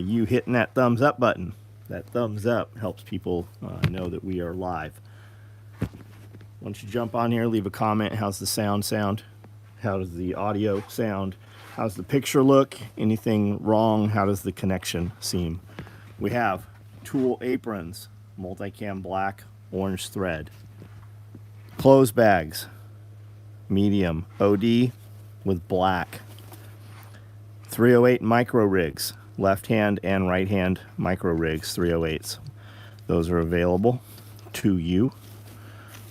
you hitting that thumbs up button. That thumbs up helps people know that we are live. Once you jump on here, leave a comment. How's the sound? How does the audio sound? How's the picture look? Anything wrong? How does the connection seem? We have tool aprons, multicam black, orange thread. Clothes bags, medium, OD with black. 308 micro rigs, left hand and right hand micro rigs, 308s. Those are available to you.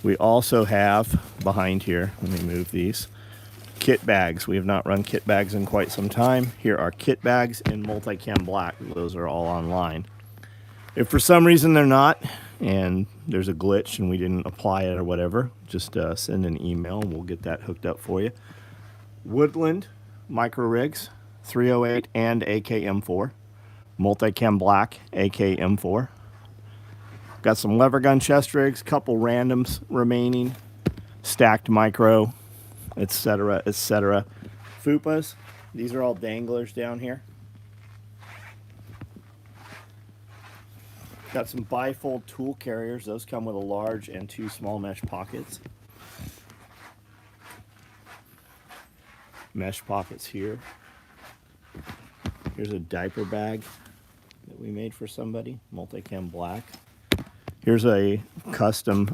We also have behind here, let me move these, kit bags. We have not run kit bags in quite some time. Here are kit bags in multicam black. Those are all online. If for some reason they're not, and there's a glitch and we didn't apply it or whatever, just send an email and we'll get that hooked up for you. Woodland micro rigs, 308 and AKM4. Multicam black, AKM4. Got some lever gun chest rigs, couple randoms remaining, stacked micro, etc., etc. Fupas, these are all danglers down here. Got some bifold tool carriers. Those come with a large and 2 small mesh pockets. Mesh pockets here. Here's a diaper bag that we made for somebody, multicam black. Here's a custom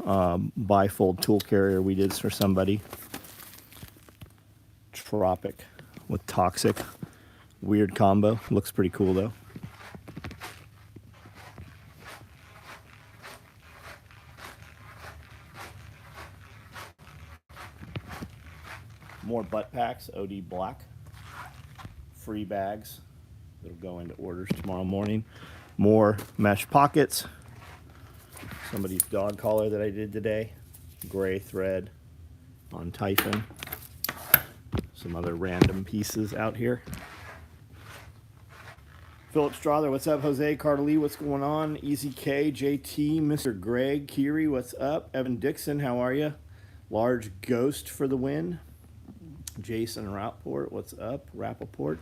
bifold tool carrier we did for somebody. Tropic with toxic. Weird combo. Looks pretty cool though. More butt packs, OD black. Free bags that'll go into orders tomorrow morning. More mesh pockets. Somebody's dog collar that I did today. Gray thread on Typhon. Some other random pieces out here. Philip Strother, what's up? Jose Cardali, what's going on? Easy K, JT, Mr. Greg, Kiri, what's up? Evan Dixon, how are you? Large Ghost for the win. Jason Rappaport, what's up? Rappaport.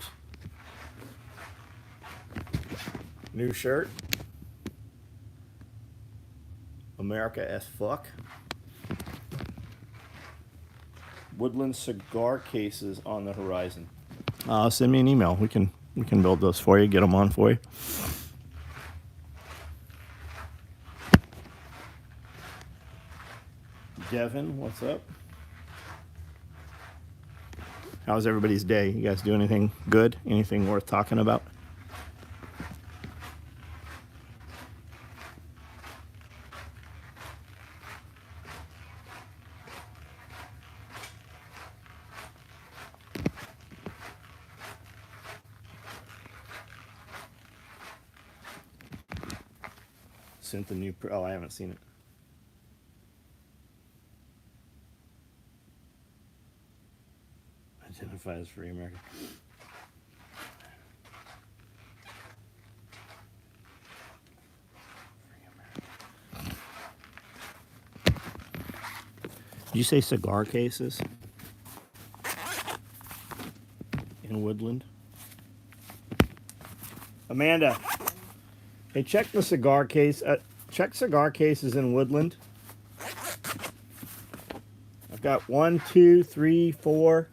New shirt. America as fuck. Woodland cigar cases on the horizon. Send me an email. We can build those for you. Get them on for you. Devin, what's up? How's everybody's day? You guys do anything good? Anything worth talking about? Sent the new. Oh, I haven't seen it. Identify as Free America. Did you say cigar cases in Woodland? Amanda, hey, check the cigar case. Check cigar cases in Woodland. I've got 1, 2, 3, 4.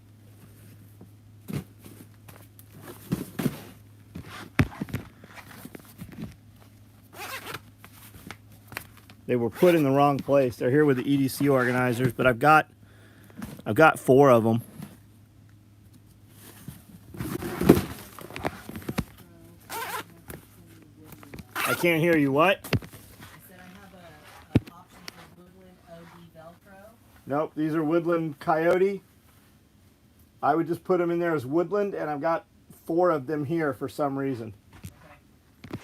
They were put in the wrong place. They're here with the EDC organizers, but I've got 4 of them. I can't hear you. What? I said I have an option for Woodland OD Velcro. Nope, these are Woodland Coyote. I would just put them in there as Woodland, and I've got 4 of them here for some reason. Okay.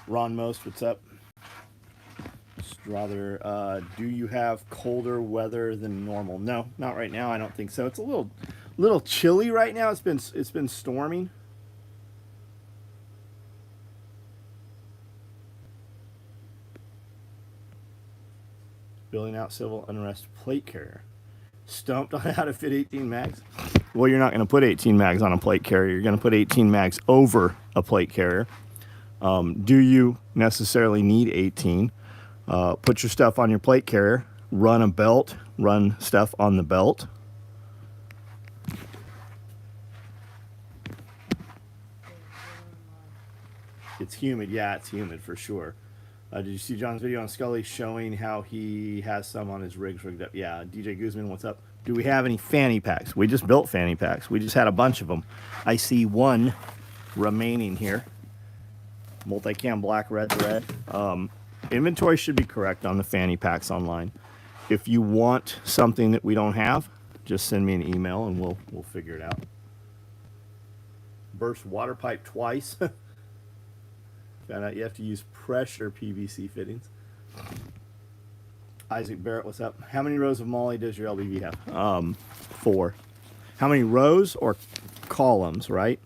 Ron Most, what's up? Strother, do you have colder weather than normal? No, not right now. I don't think so. It's a little chilly right now. It's been storming. Building out civil unrest plate carrier. Stumped on how to fit 18 mags? Well, you're not going to put 18 mags on a plate carrier. You're going to put 18 mags over a plate carrier. Do you necessarily need 18? Put your stuff on your plate carrier. Run a belt. Run stuff on the belt. It's humid. Yeah, it's humid for sure. Did you see John's video on Scully showing how he has some on his rigs rigged up? Yeah, DJ Guzman, what's up? Do we have any fanny packs? We just built fanny packs. We just had a bunch of them. I see one remaining here. Multicam black, red. Inventory should be correct on the fanny packs online. If you want something that we don't have, just send me an email and we'll figure it out. Burst water pipe twice. Found out you have to use pressure PVC fittings. Isaac Barrett, what's up? How many rows of MOLLE does your LBV have? 4. How many rows or columns, right?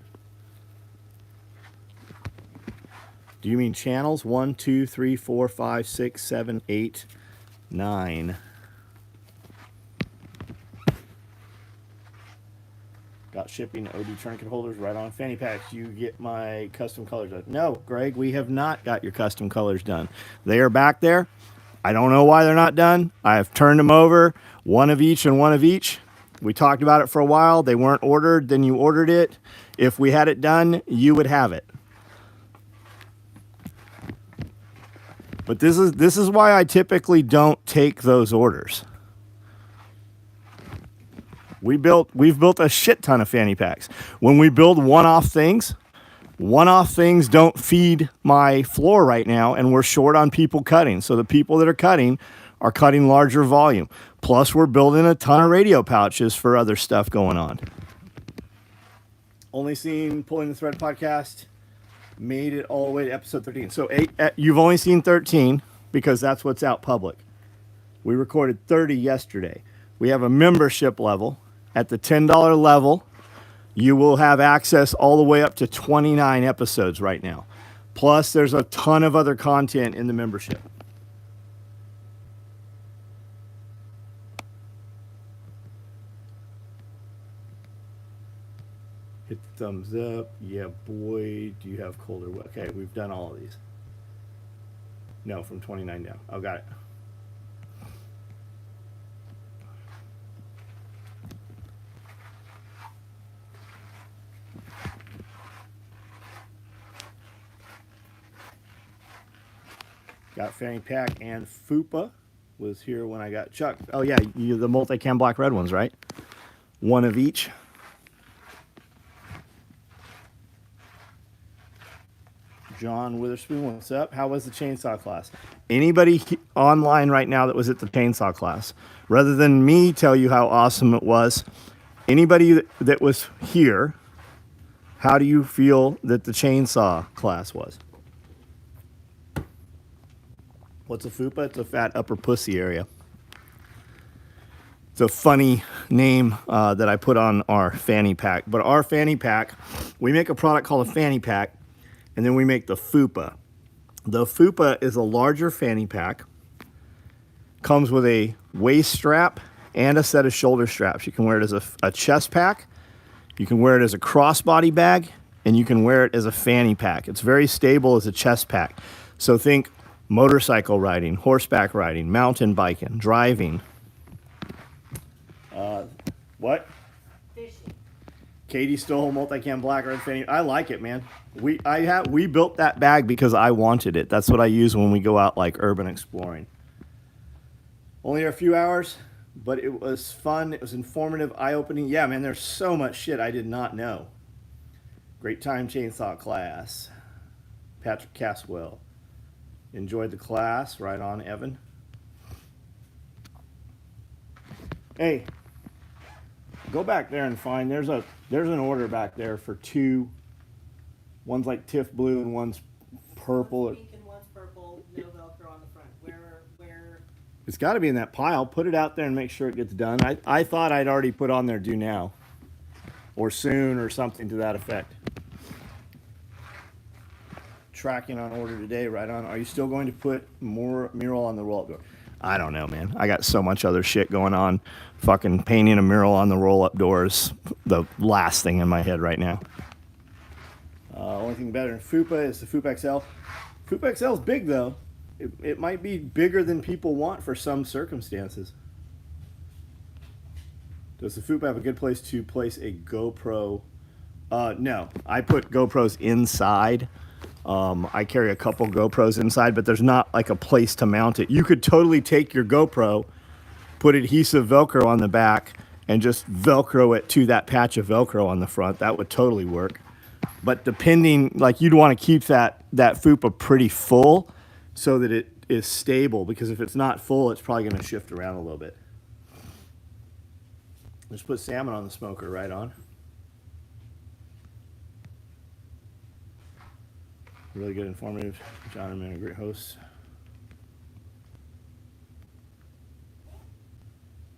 Do you mean channels? 1, 2, 3, 4, 5, 6, 7, 8, 9. Got shipping OD tourniquet holders right on fanny packs. You get my custom colors done. No, Greg, we have not got your custom colors done. They are back there. I don't know why they're not done. I have turned them over, one of each and one of each. We talked about it for a while. They weren't ordered. Then you ordered it. If we had it done, you would have it. But this is why I typically don't take those orders. We've built a shit ton of fanny packs. When we build one-off things don't feed my floor right now, and we're short on people cutting. So the people that are cutting larger volume. Plus, we're building a ton of radio pouches for other stuff going on. Only seen Pulling the Thread podcast. Made it all the way to episode 13. So you've only seen 13 because that's what's out public. We recorded 30 yesterday. We have a membership level. At the $10 level, you will have access all the way up to 29 episodes right now. Plus, there's a ton of other content in the membership. Hit the thumbs up. Yeah, boy, do you have colder? Okay, we've done all of these. No, from 29 down. Oh, got it. Got fanny pack and Fupa was here when I got Chuck. Oh yeah, the multicam black red ones, right? One of each. John Witherspoon, what's up? How was the chainsaw class? Anybody online right now that was at the chainsaw class, rather than me tell you how awesome it was, anybody that was here, how do you feel that the chainsaw class was? What's a Fupa? It's a fat upper pussy area. It's a funny name that I put on our fanny pack. But our fanny pack, we make a product called a fanny pack, and then we make the Fupa. The Fupa is a larger fanny pack. Comes with a waist strap and a set of shoulder straps. You can wear it as a chest pack. You can wear it as a crossbody bag, and you can wear it as a fanny pack. It's very stable as a chest pack. So think motorcycle riding, horseback riding, mountain biking, driving. What? Fishing. Katie stole multicam black red fanny. I like it, man. We built that bag because I wanted it. That's what I use when we go out like urban exploring. Only a few hours, but it was fun. It was informative, eye-opening. Yeah, man, there's so much shit I did not know. Great time chainsaw class. Patrick Caswell. Enjoyed the class. Right on, Evan. Hey, go back there and find. There's an order back there for 2. One's like Tiff blue and one's purple. One's pink and one's purple. No Velcro on the front. Where? It's got to be in that pile. Put it out there and make sure it gets done. I thought I'd already put on there due now, or soon, or something to that effect. Tracking on order today, right on. Are you still going to put more mural on the roll-up door? I don't know, man. I got so much other shit going on. Fucking painting a mural on the roll-up doors, the last thing in my head right now. Only thing better than Fupa is the Fupa XL. Fupa XL is big, though. It might be bigger than people want for some circumstances. Does the Fupa have a good place to place a GoPro? No. I put GoPros inside. I carry a couple GoPros inside, but there's not like a place to mount it. You could totally take your GoPro, put adhesive Velcro on the back, and just Velcro it to that patch of Velcro on the front. That would totally work. But depending, like, you'd want to keep that Fupa pretty full so that it is stable, because if it's not full, it's probably going to shift around a little bit. Just put salmon on the smoker, right on. Really good, informative. John and man, a great host.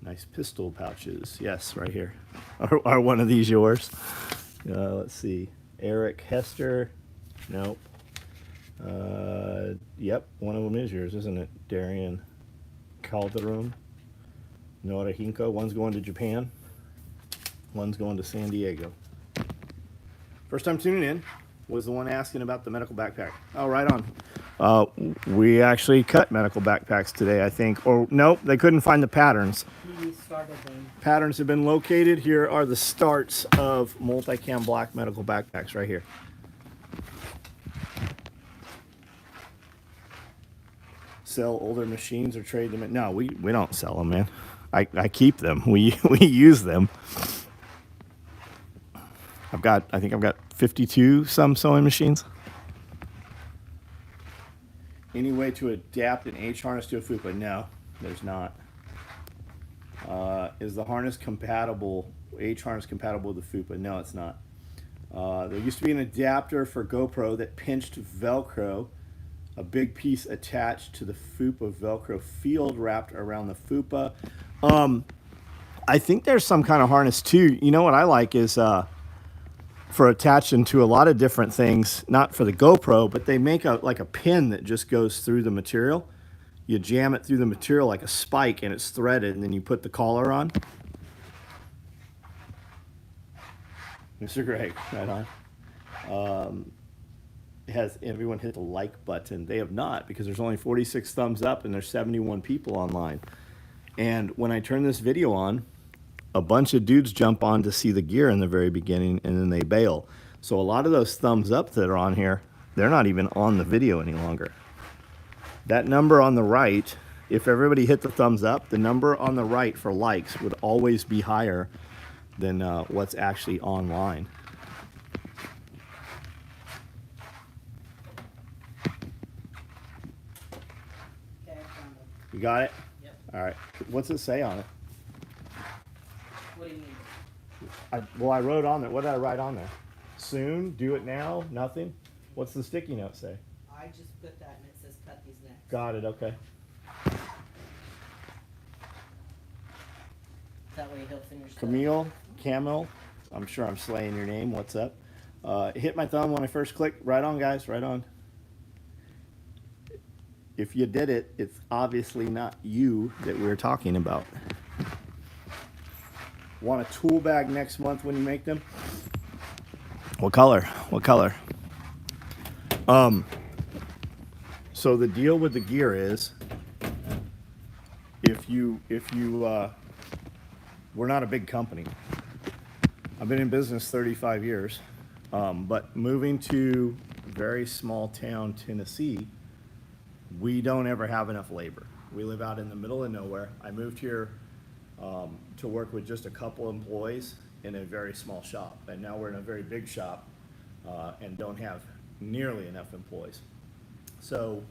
Nice pistol pouches. Yes, right here. Are one of these yours? Let's see. Eric Hester. Nope. Yep, one of them is yours, isn't it? Darian Calderon. Nora Hinko. One's going to Japan. One's going to San Diego. First time tuning in was the one asking about the medical backpack. Oh, right on. We actually cut medical backpacks today, I think. Or, nope, they couldn't find the patterns. He started them. Patterns have been located. Here are the starts of multicam black medical backpacks right here. Sell older machines or trade them? No, we don't sell them, man. I keep them. We use them. I think I've got 52 some sewing machines. Any way to adapt an H harness to a Fupa? No, there's not. Is the harness compatible, H harness compatible with the Fupa? No, it's not. There used to be an adapter for GoPro that pinched Velcro, a big piece attached to the Fupa Velcro field wrapped around the Fupa. I think there's some kind of harness too. You know what I like is for attaching to a lot of different things, not for the GoPro, but they make like a pin that just goes through the material. You jam it through the material like a spike and it's threaded, and then you put the collar on. Mr. Greg, right on. Has everyone hit the like button? They have not, because there's only 46 thumbs up and there's 71 people online. And when I turn this video on, a bunch of dudes jump on to see the gear in the very beginning, and then they bail. So a lot of those thumbs up that are on here, they're not even on the video any longer. That number on the right, if everybody hit the thumbs up, the number on the right for likes would always be higher than what's actually online. Okay, I found it. You got it? Yep. All right. What's it say on it? What do you need? Well, I wrote on there. What did I write on there? Soon? Do it now? Nothing? What's the sticky note say? I just put that and it says cut these next. Got it. Okay. That way he'll finish. Camille, Camel. I'm sure I'm slaying your name. What's up? Hit my thumb when I first clicked. Right on, guys. Right on. If you did it, it's obviously not you that we're talking about. Want a tool bag next month when you make them? What color? What color? So the deal with the gear is, we're not a big company. I've been in business 35 years, but moving to very small town Tennessee, we don't ever have enough labor. We live out in the middle of nowhere. I moved here to work with just a couple employees in a very small shop, and now we're in a very big shop and don't have nearly enough employees. So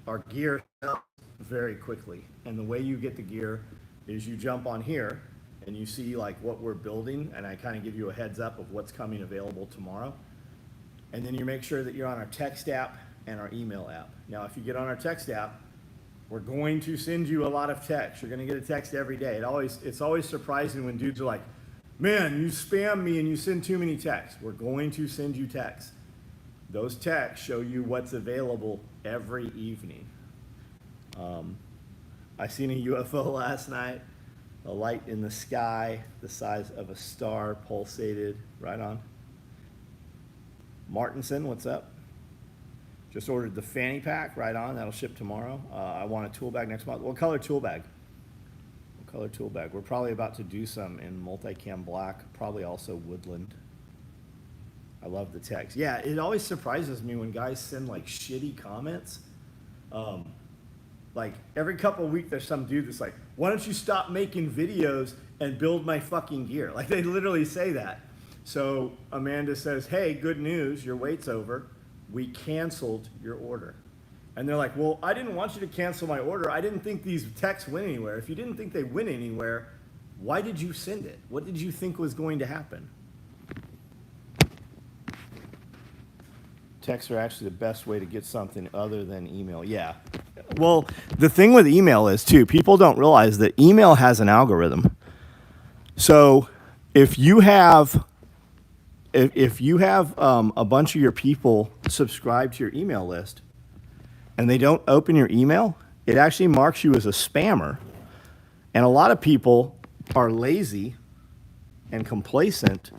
our gear sells very quickly, and the way you get the gear is you jump on here and you see like what we're building, and I kind of give you a heads up of what's coming available tomorrow, and then you make sure that you're on our text app and our email app. Now if you get on our text app, we're going to send you a lot of text. You're going to get a text every day. It's always surprising when dudes are like, man, you spam me and you send too many texts. We're going to send you texts. Those texts show you what's available every evening. I seen a UFO last night. A light in the sky, the size of a star, pulsated. Right on. Martinson, what's up? Just ordered the Fanny pack. Right on. That'll ship tomorrow. I want a tool bag next month. What color tool bag? What color tool bag? We're probably about to do some in multicam black. Probably also woodland. I love the text. Yeah, it always surprises me when guys send like shitty comments. Like every couple of weeks there's some dude that's like, why don't you stop making videos and build my fucking gear? Like they literally say that. So Amanda says, hey, good news, your wait's over. We canceled your order. And they're like, well, I didn't want you to cancel my order. I didn't think these texts went anywhere. If you didn't think they went anywhere, why did you send it? What did you think was going to happen? Texts are actually the best way to get something other than email. Yeah. Well, the thing with email is, too, people don't realize that email has an algorithm. So if you have a bunch of your people subscribe to your email list and they don't open your email, it actually marks you as a spammer. And a lot of people are lazy and complacent,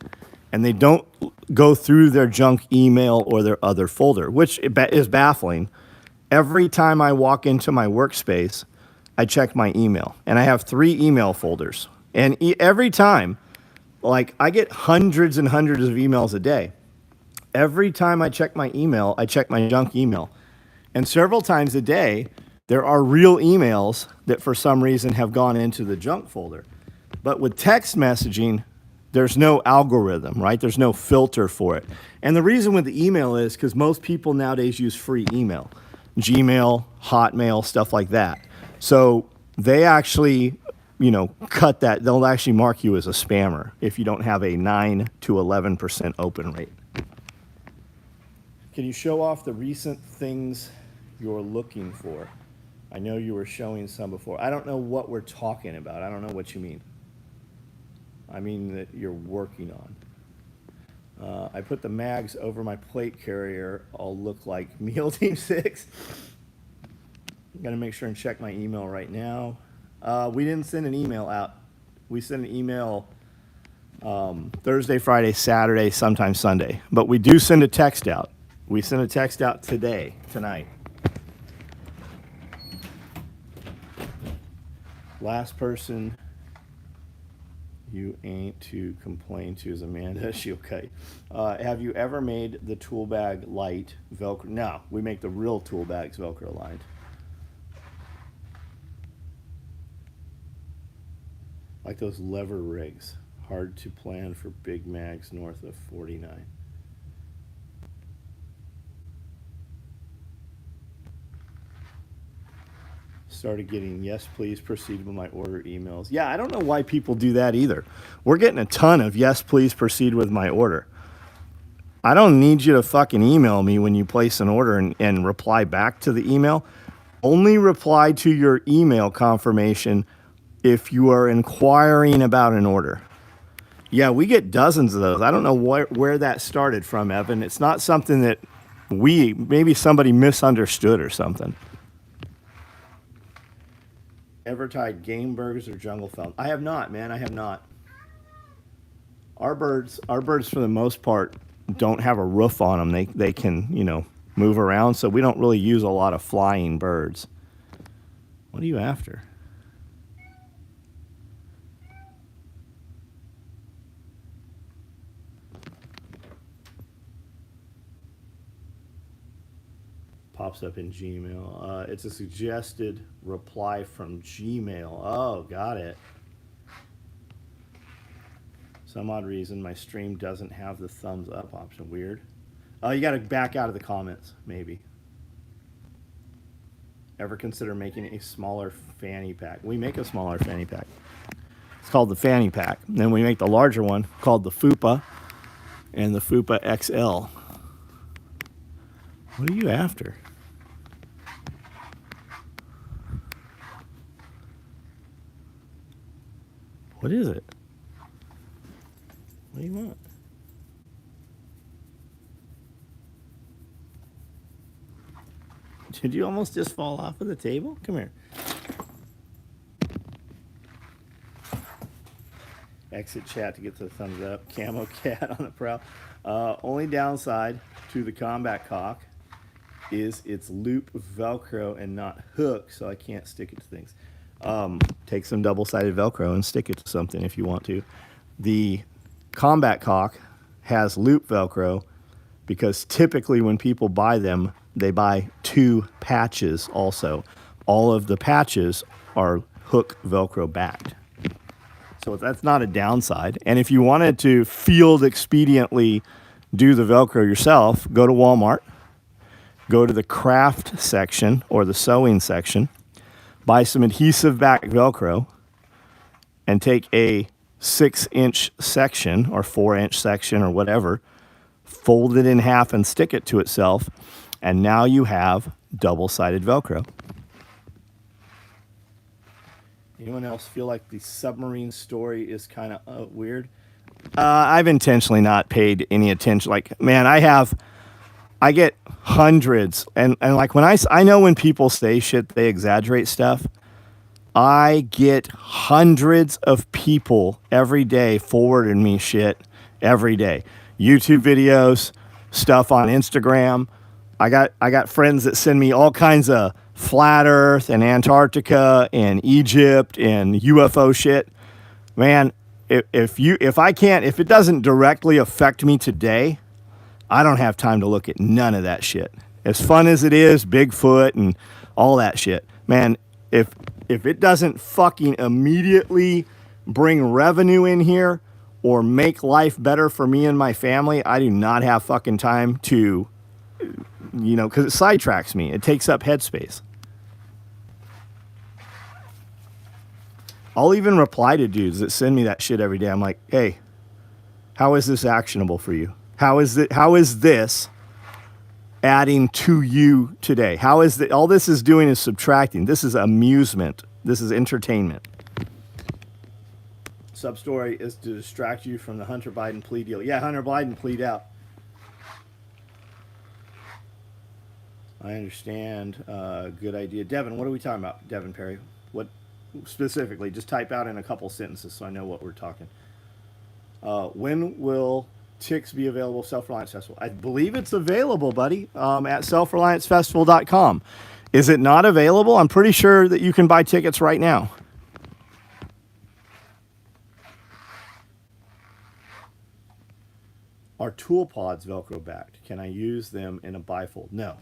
and they don't go through their junk email or their other folder, which is baffling. Every time I walk into my workspace, I check my email, and I have 3 email folders. And every time, like I get hundreds and hundreds of emails a day. Every time I check my email, I check my junk email. And several times a day, there are real emails that for some reason have gone into the junk folder. But with text messaging, there's no algorithm, right? There's no filter for it. And the reason with the email is because most people nowadays use free email. Gmail, Hotmail, stuff like that. So they actually, cut that. They'll actually mark you as a spammer if you don't have a 9 to 11% open rate. Can you show off the recent things you're looking for? I know you were showing some before. I don't know what we're talking about. I don't know what you mean. I mean that you're working on. I put the mags over my plate carrier. I'll look like Meal Team 6. I'm going to make sure and check my email right now. We didn't send an email out. We sent an email Thursday, Friday, Saturday, sometimes Sunday. But we do send a text out. We sent a text out tonight. Last person you ain't to complain to is Amanda. She okay. Have you ever made the tool bag light Velcro? No, we make the real tool bags Velcro lined. Like those lever rigs. Hard to plan for big mags north of 49. Started getting yes please proceed with my order emails. Yeah, I don't know why people do that either. We're getting a ton of yes please proceed with my order. I don't need you to fucking email me when you place an order and reply back to the email. Only reply to your email confirmation if you are inquiring about an order. Yeah, we get dozens of those. I don't know where that started from, Evan. It's not something that maybe somebody misunderstood or something. Ever tied game birds or jungle fowl? I have not, man. I have not. Our birds for the most part don't have a roof on them. They can, move around, so we don't really use a lot of flying birds. What are you after? Pops up in Gmail. It's a suggested reply from Gmail. Oh, got it. Some odd reason my stream doesn't have the thumbs up option. Weird. Oh, you got to back out of the comments, maybe. Ever consider making a smaller fanny pack? We make a smaller fanny pack. It's called the fanny pack. And then we make the larger one called the Fupa and the Fupa XL. What are you after? What is it? What do you want? Did you almost just fall off of the table? Come here. Exit chat to get the thumbs up. Camo cat on the prowl. Only downside to the combat cock is it's loop Velcro and not hook, so I can't stick it to things. Take some double-sided Velcro and stick it to something if you want to. The combat cock has loop Velcro because typically when people buy them, they buy 2 patches also. All of the patches are hook Velcro backed. So that's not a downside. And if you wanted to field expediently do the Velcro yourself, go to Walmart, go to the craft section or the sewing section, buy some adhesive back Velcro, and take a 6-inch section or 4-inch section or whatever, fold it in half and stick it to itself, and now you have double-sided Velcro. Anyone else feel like the submarine story is kind of weird? I've intentionally not paid any attention. Like, man, I get hundreds, and like when I know when people say shit, they exaggerate stuff. I get hundreds of people every day forwarding me shit every day. YouTube videos, stuff on Instagram. I got friends that send me all kinds of flat Earth and Antarctica and Egypt and UFO shit. Man, if it doesn't directly affect me today, I don't have time to look at none of that shit. As fun as it is, Bigfoot and all that shit, man, if it doesn't fucking immediately bring revenue in here or make life better for me and my family, I do not have fucking time to, because it sidetracks me. It takes up headspace. I'll even reply to dudes that send me that shit every day. I'm like, hey, how is this actionable for you? How is this adding to you today? All this is doing is subtracting. This is amusement. This is entertainment. Sub-story is to distract you from the Hunter Biden plea deal. Yeah, Hunter Biden plead out. I understand. Good idea. Devin, what are we talking about? Devin Perry. What specifically? Just type out in a couple sentences so I know what we're talking. When will Ticks be available Self-Reliance Festival? I believe it's available, buddy, at selfreliancefestival.com. Is it not available? I'm pretty sure that you can buy tickets right now. Are tool pods Velcro backed? Can I use them in a bifold? No.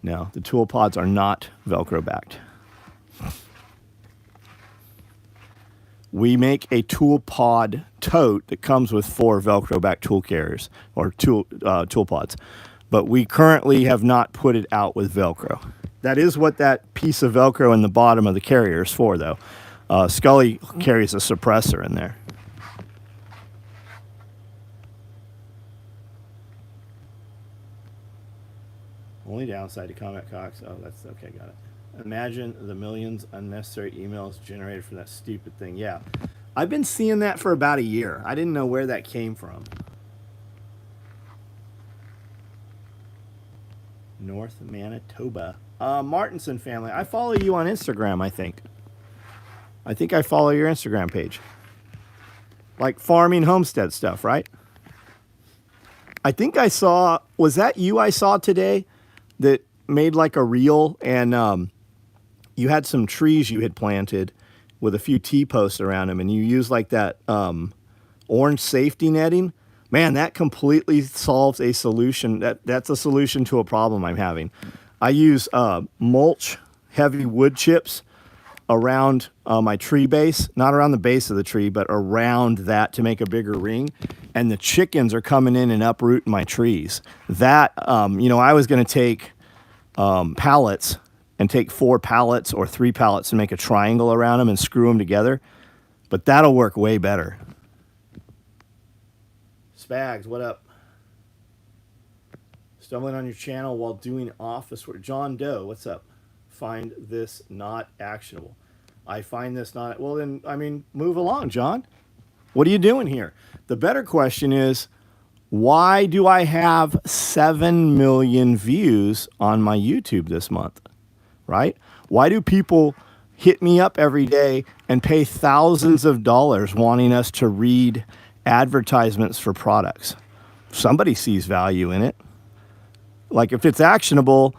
No, the tool pods are not Velcro backed. We make a tool pod tote that comes with 4 Velcro back tool carriers or tool pods, but we currently have not put it out with Velcro. That is what that piece of Velcro in the bottom of the carrier is for, though. Scully carries a suppressor in there. Only downside to Combat Cox. Oh, that's okay, got it. Imagine the millions unnecessary emails generated from that stupid thing. Yeah. I've been seeing that for about a year. I didn't know where that came from. North Manitoba. Martinson family. I follow you on Instagram, I think. I think I follow your Instagram page. Like farming homestead stuff, right? I think I saw, was that you I saw today that made like a reel and you had some trees you had planted with a few T-posts around them and you used like that orange safety netting? Man, that completely solves a solution. That's a solution to a problem I'm having. I use mulch, heavy wood chips around my tree base, not around the base of the tree, but around that to make a bigger ring. And the chickens are coming in and uprooting my trees. That, I was going to take pallets and take 4 pallets or 3 pallets and make a triangle around them and screw them together. But that'll work way better. Spags, what up? Stumbling on your channel while doing office work. John Doe, what's up? Find this not actionable. I find this not... Well, then, move along, John. What are you doing here? The better question is, why do I have 7 million views on my YouTube this month? Right? Why do people hit me up every day and pay thousands of dollars wanting us to read advertisements for products. Somebody sees value in it. Like if it's actionable,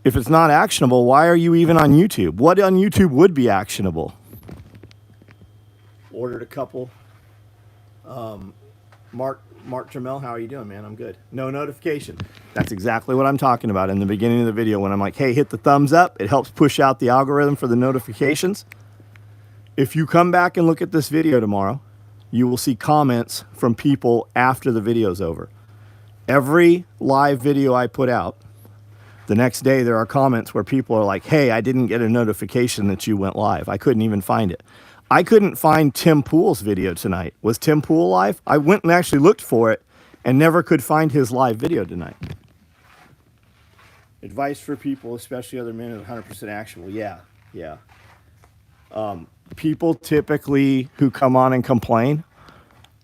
if it's not actionable, why are you even on YouTube? What on YouTube would be actionable? Ordered a couple. Mark Jamel, how are you doing, man? I'm good. No notification. That's exactly what I'm talking about in the beginning of the video when I'm like, hey, hit the thumbs up. It helps push out the algorithm for the notifications. If you come back and look at this video tomorrow, you will see comments from people after the video's over. Every live video I put out, the next day there are comments where people are like, hey, I didn't get a notification that you went live. I couldn't even find it. I couldn't find Tim Pool's video tonight. Was Tim Pool live? I went and actually looked for it and never could find his live video tonight. Advice for people, especially other men, is 100% actionable. Yeah. People typically who come on and complain,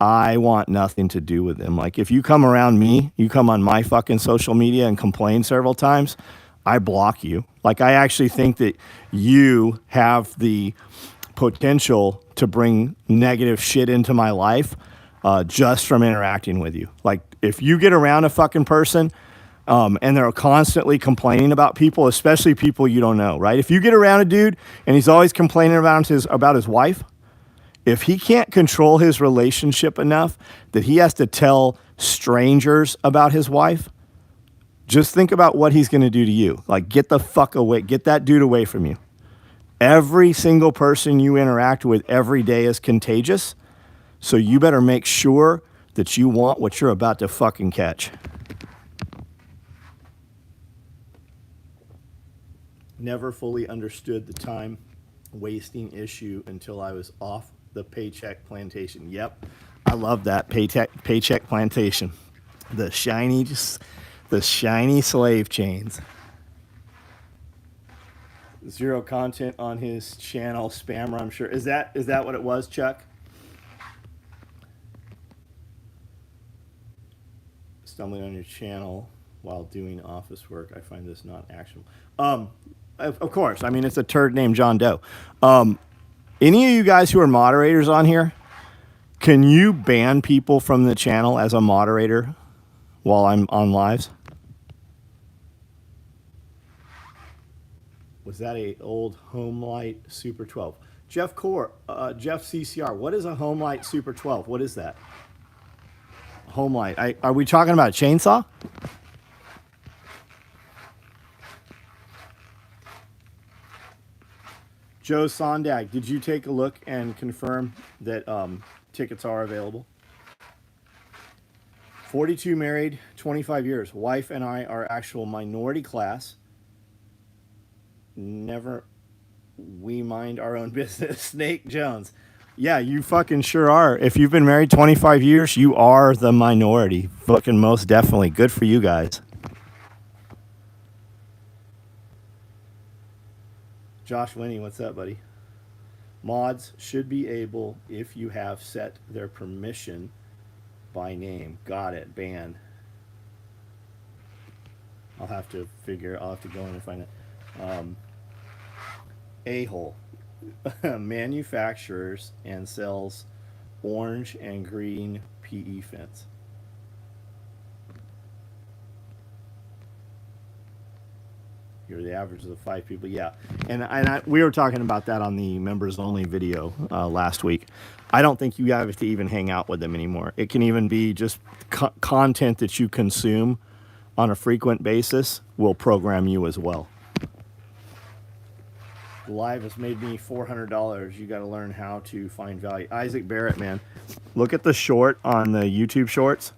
I want nothing to do with them. Like if you come around me, you come on my fucking social media and complain several times, I block you. Like I actually think that you have the potential to bring negative shit into my life just from interacting with you. Like if you get around a fucking person and they're constantly complaining about people, especially people you don't know, right? If you get around a dude and he's always complaining about his wife, if he can't control his relationship enough that he has to tell strangers about his wife, just think about what he's going to do to you. Like get the fuck away, get that dude away from you. Every single person you interact with every day is contagious. So you better make sure that you want what you're about to fucking catch. Never fully understood the time wasting issue until I was off the paycheck plantation. Yep. I love that paycheck plantation. The shiny slave chains. Zero content on his channel, spammer, I'm sure. Is that what it was, Chuck? Stumbling on your channel while doing office work. I find this not actionable. Of course. I mean, it's a turd named John Doe. Any of you guys who are moderators on here, can you ban people from the channel as a moderator while I'm on lives? Was that a old Homelight Super 12? Jeff CCR, what is a Homelight Super 12? What is that? Homelight. Are we talking about a chainsaw? Joe Sondag, did you take a look and confirm that tickets are available? 42 married, 25 years. Wife and I are actual minority class. Never we mind our own business. Snake Jones. Yeah, you fucking sure are. If you've been married 25 years, you are the minority. Fucking most definitely. Good for you guys. Josh Winnie, what's up, buddy? Mods should be able, if you have set their permission by name. Got it. Ban. I'll have to go in and find it. A-hole. Manufactures and sells orange and green PE fence. You're the average of the 5 people. Yeah. And we were talking about that on the members only video last week. I don't think you have to even hang out with them anymore. It can even be just content that you consume on a frequent basis will program you as well. Live has made me $400. You got to learn how to find value. Isaac Barrett, man, look at the short on the YouTube shorts,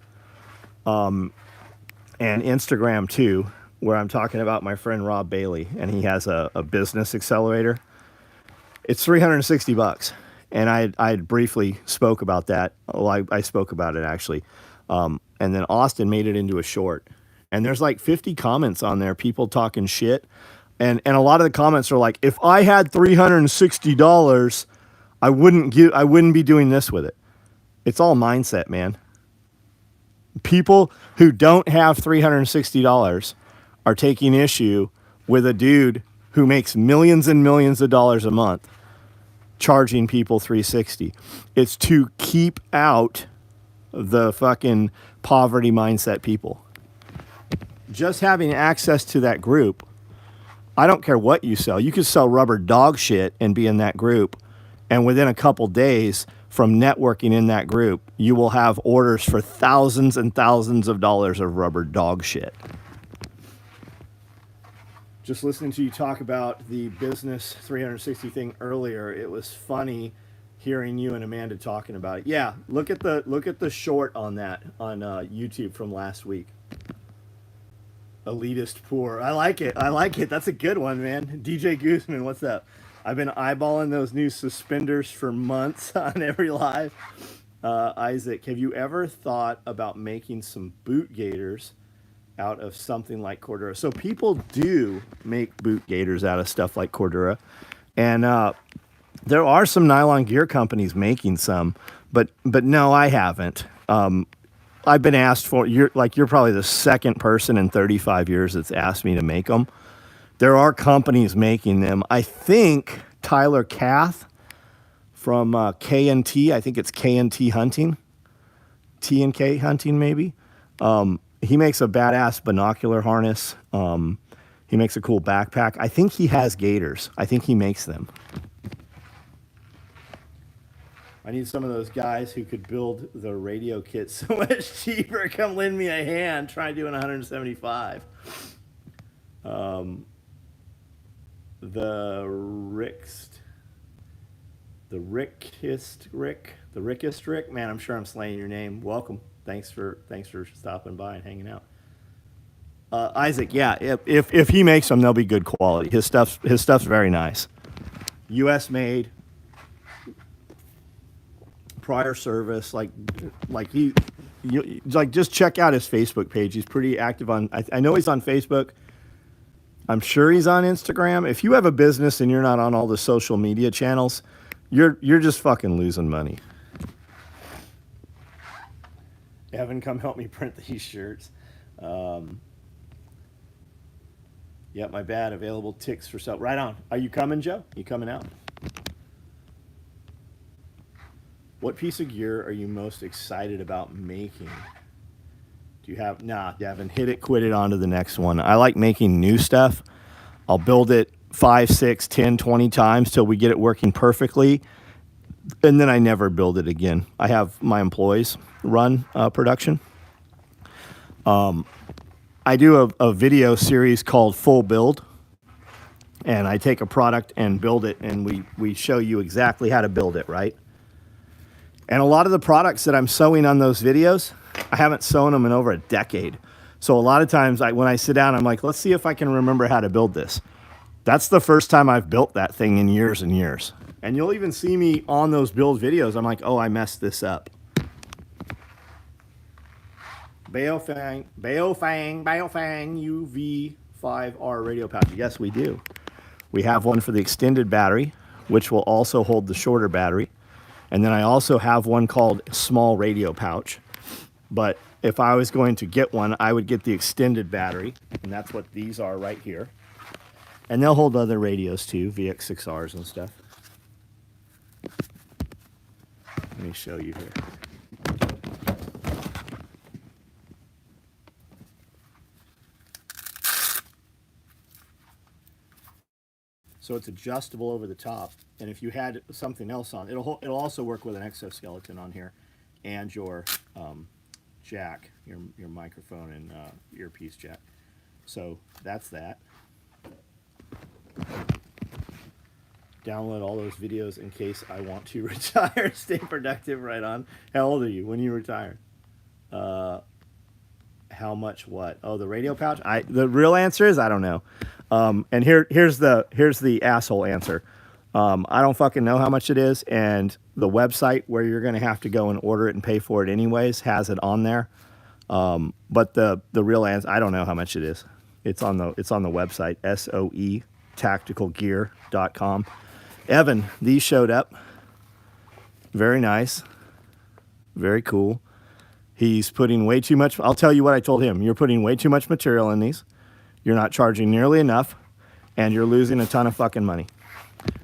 and Instagram too, where I'm talking about my friend Rob Bailey, and he has a business accelerator. It's $360, and I briefly spoke about that. Well, I spoke about it actually, and then Austin made it into a short, and there's like 50 comments on there, people talking shit. And a lot of the comments are like, if I had $360, I wouldn't be doing this with it. It's all mindset, man. People who don't have $360 are taking issue with a dude who makes millions and millions of dollars a month charging people 360. It's to keep out the fucking poverty mindset people. Just having access to that group, I don't care what you sell. You could sell rubber dog shit and be in that group, and within a couple days from networking in that group, you will have orders for thousands and thousands of dollars of rubber dog shit. Just listening to you talk about the business 360 thing earlier, it was funny hearing you and Amanda talking about it. Yeah, look at the short on that on YouTube from last week. Elitist poor. I like it. That's a good one, man. DJ Guzman, what's up? I've been eyeballing those new suspenders for months on every live. Isaac, have you ever thought about making some boot gaiters out of something like Cordura? So people do make boot gaiters out of stuff like Cordura, and there are some nylon gear companies making some, but no, I haven't. I've been asked for. You're probably the second person in 35 years that's asked me to make them. There are companies making them. I think Tyler Kath from K&T, I think it's K&T Hunting, T&K Hunting maybe. He makes a badass binocular harness. He makes a cool backpack. I think he has gaiters. I think he makes them. I need some of those guys who could build the radio kit so much cheaper. Come lend me a hand. Try doing 175. The Rickest Rick. Man, I'm sure I'm slaying your name. Welcome. Thanks for stopping by and hanging out. Isaac, yeah, if he makes them, they'll be good quality. His stuff's very nice. U.S. made. Prior service, just check out his Facebook page. He's pretty active on. I know he's on Facebook. I'm sure he's on Instagram. If you have a business and you're not on all the social media channels, you're just fucking losing money. Evan, come help me print these shirts. Yep, my bad. Available ticks for sale. Right on. Are you coming, Joe? You coming out? What piece of gear are you most excited about making? Do you have... Nah, Devin, hit it, quit it, on to the next one. I like making new stuff. I'll build it 5, 6, 10, 20 times till we get it working perfectly, and then I never build it again. I have my employees run production. I do a video series called Full Build, and I take a product and build it, and we show you exactly how to build it, right? And a lot of the products that I'm sewing on those videos, I haven't sewn them in over a decade. So a lot of times when I sit down, I'm like, let's see if I can remember how to build this. That's the first time I've built that thing in years and years. And you'll even see me on those build videos. I'm like, oh, I messed this up. Baofeng UV5R radio pouch. Yes, we do. We have one for the extended battery, which will also hold the shorter battery. And then I also have one called small radio pouch. But if I was going to get one, I would get the extended battery. And that's what these are right here. And they'll hold other radios too, VX6Rs and stuff. Let me show you here. So it's adjustable over the top, and if you had something else on, it'll also work with an exoskeleton on here, and your jack, your microphone and earpiece jack. So that's that. Download all those videos in case I want to retire. Stay productive. Right on. How old are you when you retire? How much what? Oh, the radio pouch? The real answer is I don't know. And here's the asshole answer. I don't fucking know how much it is, and the website where you're going to have to go and order it and pay for it anyways has it on there. But the real answer, I don't know how much it is. It's on the website, soetacticalgear.com. Evan, these showed up. Very nice. Very cool. He's putting way too much. I'll tell you what I told him. You're putting way too much material in these. You're not charging nearly enough. and you're losing a ton of fucking money.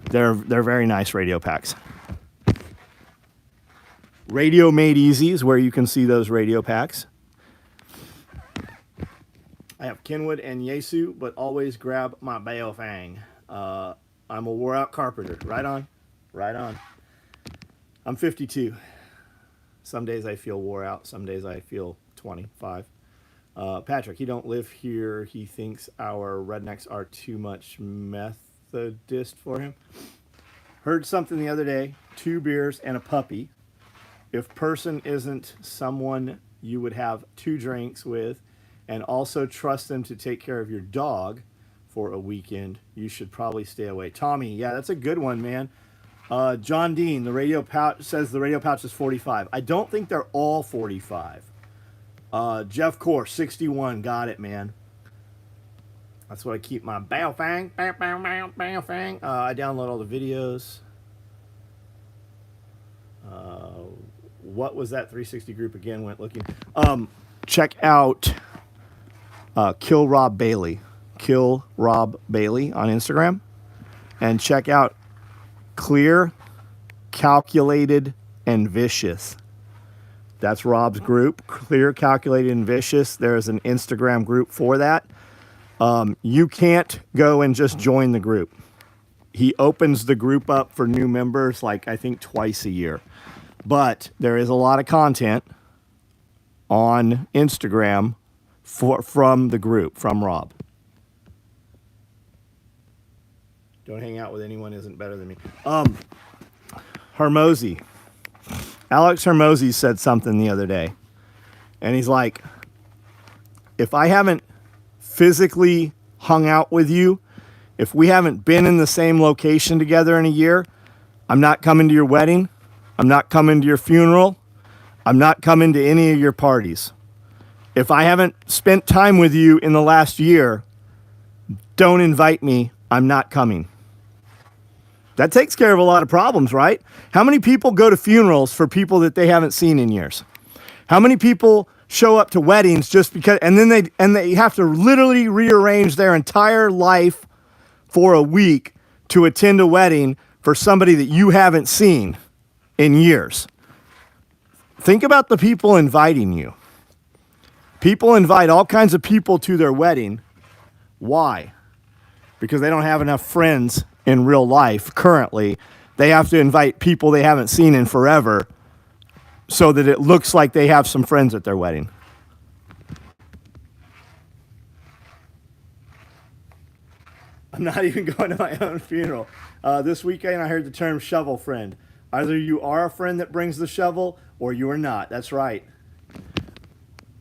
They're very nice radio packs. Radio Made Easy is where you can see those radio packs. I have Kenwood and Yesu, but always grab my Baofeng. I'm a wore out carpenter. Right on. Right on. I'm 52. Some days I feel wore out. Some days I feel 25. Patrick, he don't live here. He thinks our rednecks are too much Methodist for him. Heard something the other day. 2 beers and a puppy. If person isn't someone you would have 2 drinks with, and also trust them to take care of your dog for a weekend, you should probably stay away. Tommy, yeah, that's a good one, man. John Dean, the radio pouch says the radio pouch is 45. I don't think they're all 45. Jeff Core, 61, got it, man. That's what I keep my Baofeng. I download all the videos. What was that 360 group again? Went looking. Check out Kill Rob Bailey on Instagram, and check out Clear, Calculated, and Vicious. That's Rob's group, Clear, Calculated, and Vicious. There's an Instagram group for that. You can't go and just join the group. He opens the group up for new members, like I think twice a year. But there is a lot of content on Instagram from the group, from Rob. Don't hang out with anyone isn't better than me. Hermosi. Alex Hermosi said something the other day. And he's like, if I haven't physically hung out with you, if we haven't been in the same location together in a year, I'm not coming to your wedding. I'm not coming to your funeral. I'm not coming to any of your parties. If I haven't spent time with you in the last year, don't invite me. I'm not coming. That takes care of a lot of problems, right? How many people go to funerals for people that they haven't seen in years? How many people show up to weddings just because, and then they have to literally rearrange their entire life for a week to attend a wedding for somebody that you haven't seen in years? Think about the people inviting you. People invite all kinds of people to their wedding. Why? Because they don't have enough friends in real life currently. They have to invite people they haven't seen in forever so that it looks like they have some friends at their wedding. I'm not even going to my own funeral. This weekend I heard the term shovel friend. Either you are a friend that brings the shovel or you are not. That's right.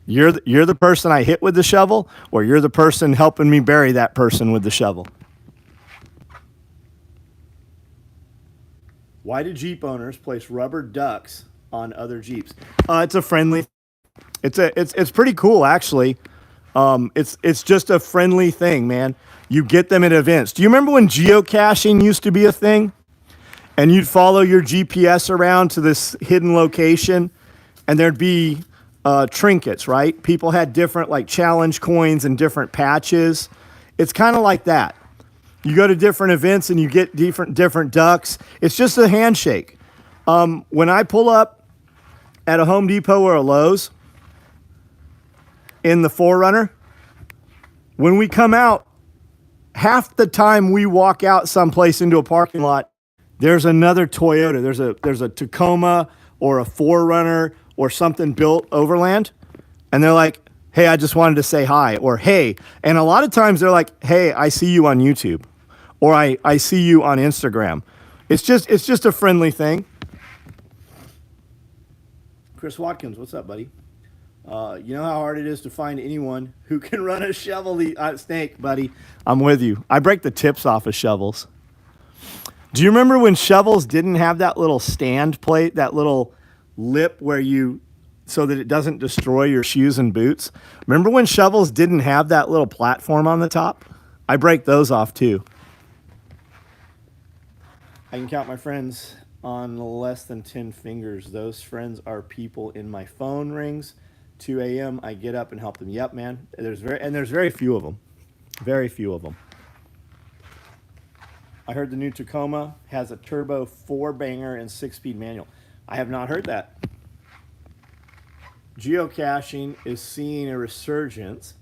You're the person I hit with the shovel, or you're the person helping me bury that person with the shovel. Why do Jeep owners place rubber ducks on other Jeeps? It's a friendly. It's pretty cool actually. It's just a friendly thing, man. You get them at events. Do you remember when geocaching used to be a thing? And you'd follow your GPS around to this hidden location, and there'd be trinkets, right? People had different like challenge coins and different patches. It's kind of like that. You go to different events and you get different ducks. It's just a handshake. When I pull up at a Home Depot or a Lowe's in the 4Runner, when we come out, half the time we walk out someplace into a parking lot, there's another Toyota. There's a Tacoma or a 4Runner or something built overland. And they're like, hey, I just wanted to say hi. Or hey. And a lot of times they're like, hey, I see you on YouTube. Or I see you on Instagram. It's just a friendly thing. Chris Watkins, what's up, buddy? You know how hard it is to find anyone who can run a shovel snake, buddy. I'm with you. I break the tips off of shovels. Do you remember when shovels didn't have that little stand plate, that little lip so that it doesn't destroy your shoes and boots? Remember when shovels didn't have that little platform on the top? I break those off too. I can count my friends on less than 10 fingers. Those friends are people in my phone rings. 2 a.m. I get up and help them. Yep, man. There's very few of them. Very few of them. I heard the new Tacoma has a turbo 4-banger and 6-speed manual. I have not heard that. Geocaching is seeing a resurgence.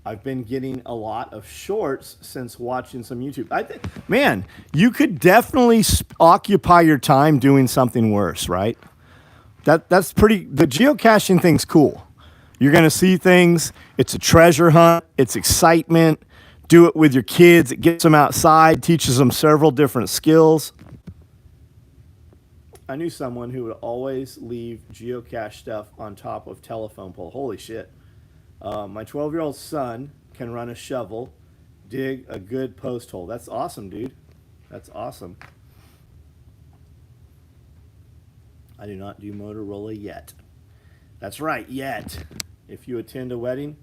I've been getting a lot of shorts since watching some YouTube. Man, you could definitely occupy your time doing something worse, right? That's pretty. The geocaching thing's cool. You're gonna see things. It's a treasure hunt. It's excitement. Do it with your kids. It gets them outside. Teaches them several different skills. I knew someone who would always leave geocache stuff on top of telephone pole. Holy shit. My 12-year-old son can run a shovel, dig a good post hole. That's awesome, dude. That's awesome. I do not do Motorola yet. That's right, yet. If you attend a wedding,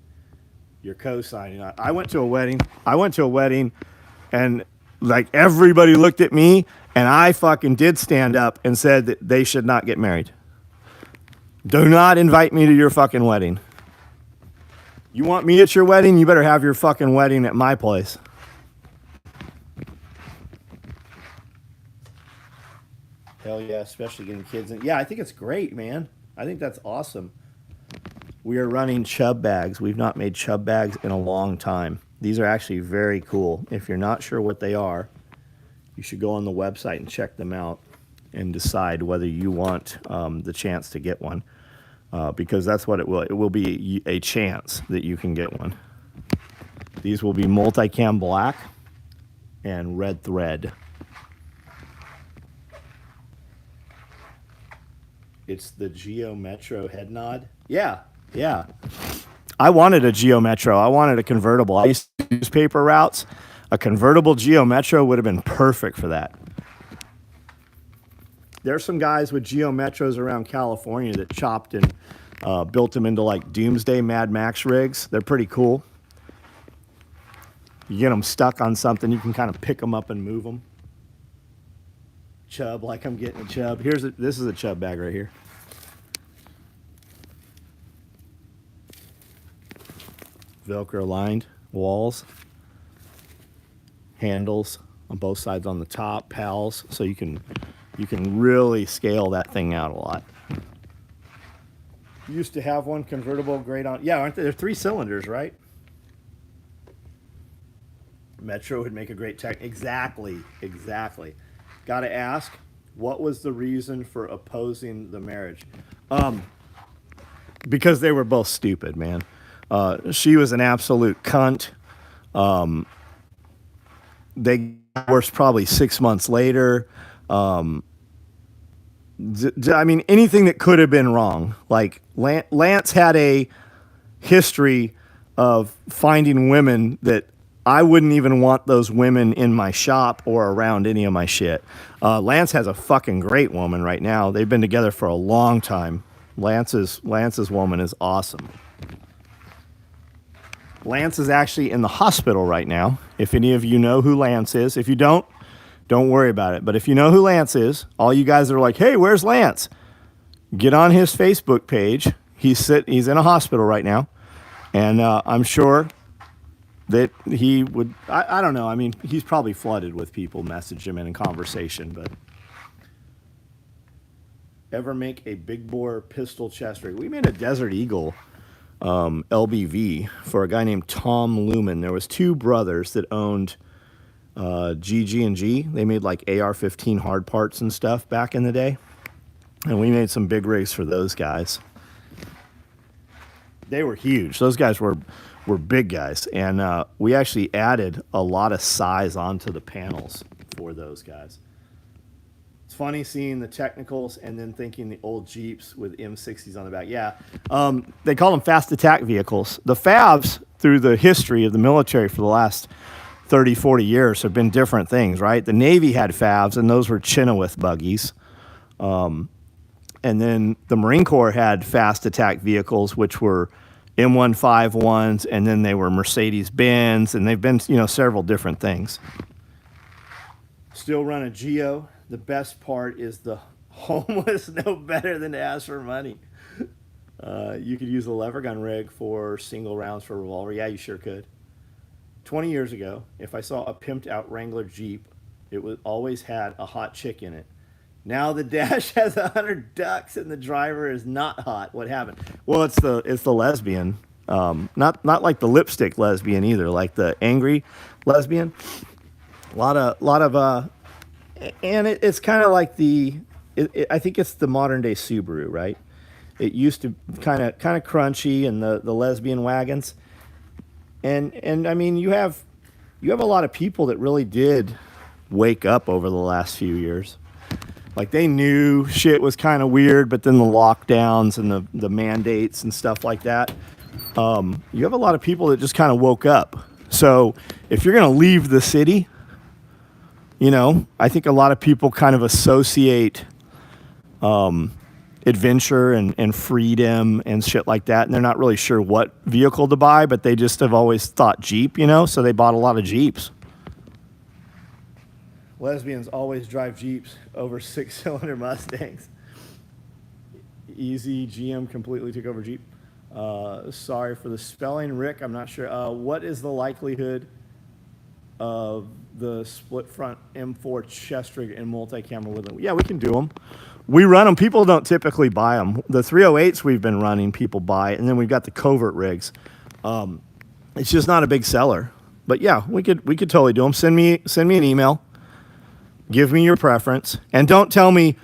you're co-signing. I went to a wedding, and like everybody looked at me, and I fucking did stand up and said that they should not get married. Do not invite me to your fucking wedding. You want me at your wedding? You better have your fucking wedding at my place. Hell yeah, especially getting kids in. Yeah, I think it's great, man. I think that's awesome. We are running Chub bags. We've not made Chub bags in a long time. These are actually very cool. If you're not sure what they are, you should go on the website and check them out and decide whether you want the chance to get one. Because that's what it will. It will be a chance that you can get one. These will be multicam black and red thread. It's the Geo Metro head nod. Yeah. I wanted a Geo Metro. I wanted a convertible. I used to use paper routes. A convertible Geo Metro would have been perfect for that. There's some guys with Geo Metros around California that chopped and built them into like Doomsday Mad Max rigs. They're pretty cool. You get them stuck on something, you can kind of pick them up and move them. Chub, like I'm getting a Chub. This is a Chub bag right here. Velcro lined walls, handles on both sides on the top, pals, so you can really scale that thing out a lot. Used to have one convertible, great on. Yeah, aren't they? They're 3 cylinders, right? Metro would make a great tech. Exactly. Got to ask, what was the reason for opposing the marriage? Because they were both stupid, man. She was an absolute cunt. They divorced probably 6 months later. I mean, anything that could have been wrong. Like, Lance had a history of finding women that I wouldn't even want those women in my shop or around any of my shit. Lance has a fucking great woman right now. They've been together for a long time. Lance's woman is awesome. Lance is actually in the hospital right now. If any of you know who Lance is, if you don't worry about it. But if you know who Lance is, all you guys that are like, hey, where's Lance? Get on his Facebook page. He's in a hospital right now. And I'm sure that he would, I don't know. I mean, he's probably flooded with people message him in conversation, but ever make a big bore pistol chest rig? We made a Desert Eagle LBV for a guy named Tom Lumen. There was 2 brothers that owned GG&G. They made like AR-15 hard parts and stuff back in the day. And we made some big rigs for those guys. They were huge. Those guys were big guys. And we actually added a lot of size onto the panels for those guys. It's funny seeing the technicals and then thinking the old Jeeps with M60s on the back. Yeah, they call them fast attack vehicles. The FAVs, through the history of the military for the last 30, 40 years, have been different things, right? The Navy had FAVs, and those were Chinook buggies. And then the Marine Corps had fast attack vehicles, which were M151s, and then they were Mercedes-Benz, and they've been, several different things. Still run a Geo. The best part is the homeless know better than to ask for money. You could use a lever gun rig for single rounds for a revolver. Yeah, you sure could. 20 years ago, if I saw a pimped out Wrangler Jeep It was always had a hot chick in it. Now the dash has 100 ducks and the driver is not hot. What happened? Well, it's the lesbian. Not like the lipstick lesbian either, like the angry lesbian. A lot of and it's kind of like I think it's the modern day Subaru, right? It used to kind of crunchy and the lesbian wagons. And I mean you have a lot of people that really did wake up over the last few years. Like they knew shit was kind of weird, but then the lockdowns and the mandates and stuff like that. You have a lot of people that just kind of woke up. So if you're going to leave the city, I think a lot of people kind of associate adventure and freedom and shit like that. And they're not really sure what vehicle to buy, but they just have always thought Jeep, so they bought a lot of Jeeps. Lesbians always drive Jeeps over 6-cylinder Mustangs. Easy, GM completely took over Jeep. Sorry for the spelling, Rick. I'm not sure. What is the likelihood of the split front M4 chest rig and multi-camera with them? Yeah, we can do them. We run them. People don't typically buy them. The 308s we've been running, people buy, and then we've got the covert rigs. It's just not a big seller. But yeah, we could totally do them. Send me an email. Give me your preference, and don't tell me,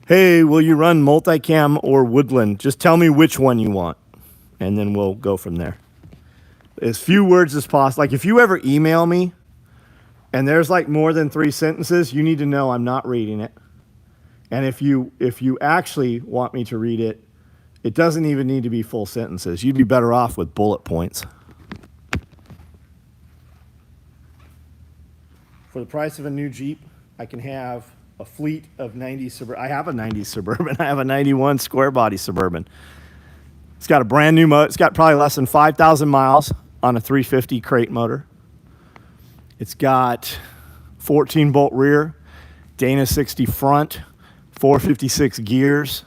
hey, will you run multicam or woodland? Just tell me which one you want, and then we'll go from there. As few words as possible. Like if you ever email me and there's like more than 3 sentences, you need to know I'm not reading it. And if you actually want me to read it, it doesn't even need to be full sentences. You'd be better off with bullet points. For the price of a new Jeep, I can have a fleet of 90 Suburban. I have a 90 Suburban. I have a 91 square body Suburban. It's got a brand new motor. It's got probably less than 5,000 miles on a 350 crate motor. It's got 14-bolt rear, Dana 60 front, 456 gears.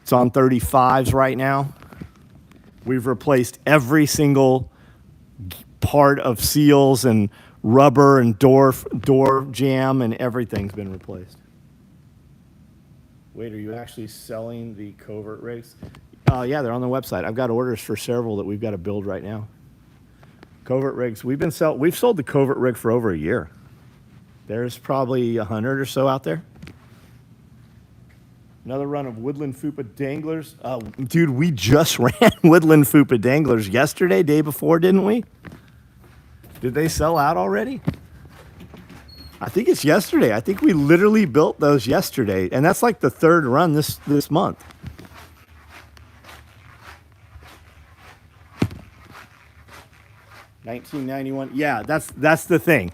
It's on 35s right now. We've replaced every single part of seals and rubber and door jamb, and everything's been replaced. Wait, are you actually selling the covert rigs? Yeah, they're on the website. I've got orders for several that we've got to build right now. Covert rigs. We've sold the covert rig for over a year. There's probably 100 or so out there. Another run of Woodland Fupa danglers. Dude, we just ran Woodland Fupa danglers yesterday, day before, didn't we? Did they sell out already? I think it's yesterday. I think we literally built those yesterday, and that's like the third run this month. $1991. Yeah, that's the thing.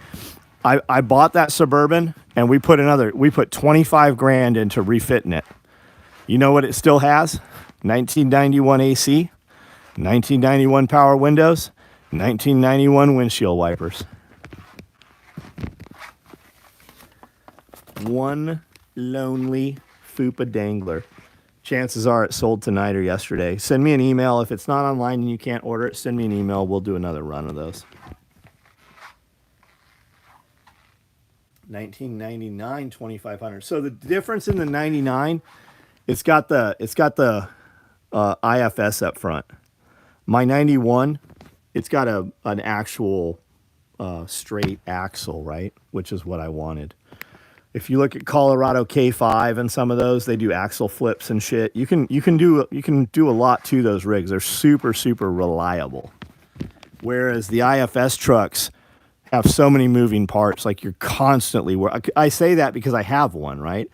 I bought that Suburban, and we put 25 grand into refitting it. You know what it still has? 1991 AC, 1991 power windows, 1991 windshield wipers. One lonely Fupa dangler. Chances are it sold tonight or yesterday. Send me an email. If it's not online and you can't order it, send me an email. We'll do another run of those. 1999 2500. So the difference in the 99, it's got the IFS up front. My 91, it's got an actual straight axle, right? Which is what I wanted. If you look at Colorado K5 and some of those, they do axle flips and shit. You can do a lot to those rigs. They're super, super reliable. Whereas the IFS trucks have so many moving parts, like you're constantly I say that because I have one, right?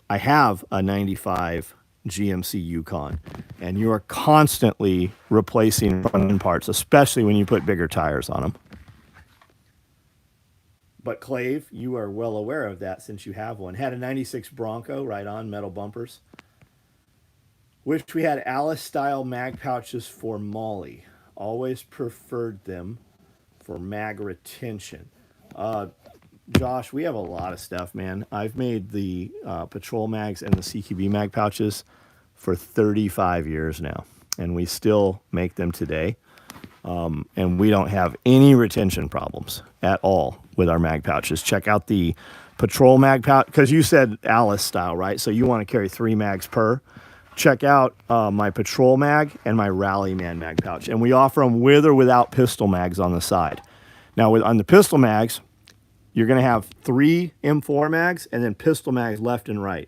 I have a 95 GMC Yukon, and you are constantly replacing front parts, especially when you put bigger tires on them. But Clave, you are well aware of that since you have one. Had a 96 Bronco, right on, metal bumpers. Wish we had Alice-style mag pouches for Molly. Always preferred them for mag retention. Josh, we have a lot of stuff, man. I've made the Patrol mags and the CQB mag pouches for 35 years now, and we still make them today. And we don't have any retention problems at all with our mag pouches. Check out the patrol mag pouch, because you said Alice style, right? So you want to carry 3 mags per. Check out my patrol mag and my rally man mag pouch, and we offer them with or without pistol mags on the side. Now on the pistol mags, you're going to have 3 M4 mags and then pistol mags left and right.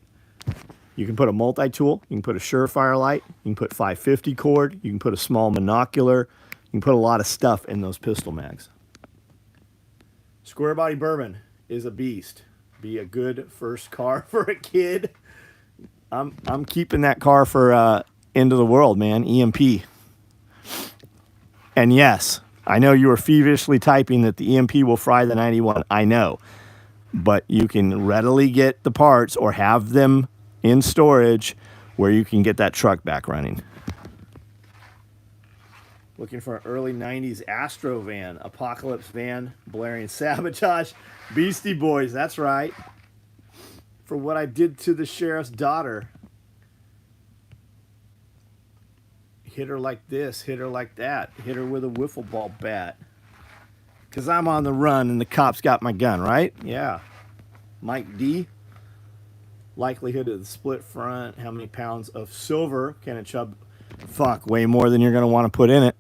You can put a multi-tool, you can put a Surefire light, you can put 550 cord, you can put a small monocular, you can put a lot of stuff in those pistol mags. Square body bourbon is a beast. Be a good first car for a kid. I'm keeping that car for end of the world, man. EMP. And yes, I know you were feverishly typing that the EMP will fry the 91. I know, but you can readily get the parts or have them in storage where you can get that truck back running. Looking for an early 90s Astro van, Apocalypse van, blaring Sabotage, Beastie Boys, that's right. For what I did to the sheriff's daughter. Hit her like this, hit her like that, hit her with a wiffle ball bat. Because I'm on the run and the cops got my gun, right? Yeah. Mike D. Likelihood of the split front. How many pounds of silver can a Chub? Fuck, way more than you're going to want to put in it.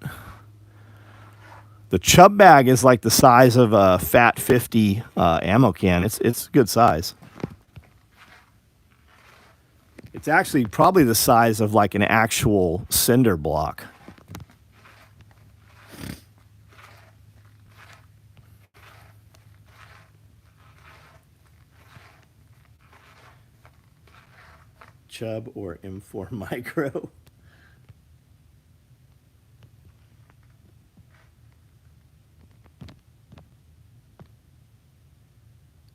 The Chub bag is like the size of a Fat 50 ammo can. It's good size. It's actually probably the size of like an actual cinder block. Chub or M4 Micro.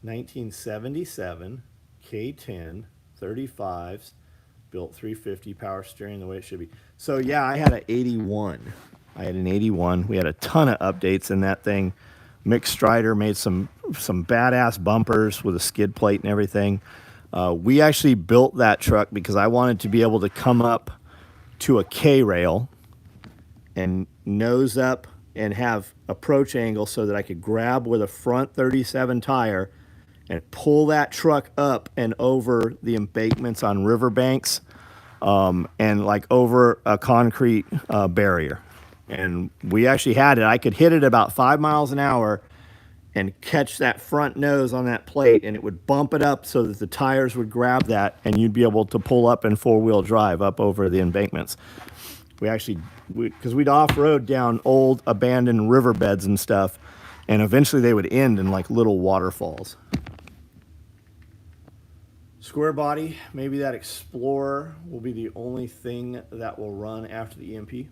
(1977) K10 35s, built 350, power steering the way it should be. So yeah, I had an 81. I had an 81. We had a ton of updates in that thing. Mick Strider made some badass bumpers with a skid plate and everything. We actually built that truck because I wanted to be able to come up to a K-rail and nose up and have approach angle so that I could grab with a front 37 tire and pull that truck up and over the embankments on riverbanks, and like over a concrete barrier. And we actually had it. I could hit it about 5 miles an hour and catch that front nose on that plate, and it would bump it up so that the tires would grab that, and you'd be able to pull up in 4-wheel drive up over the embankments. Because we'd off-road down old abandoned riverbeds and stuff, and eventually they would end in like little waterfalls. Square body, maybe that Explorer will be the only thing that will run after the EMP.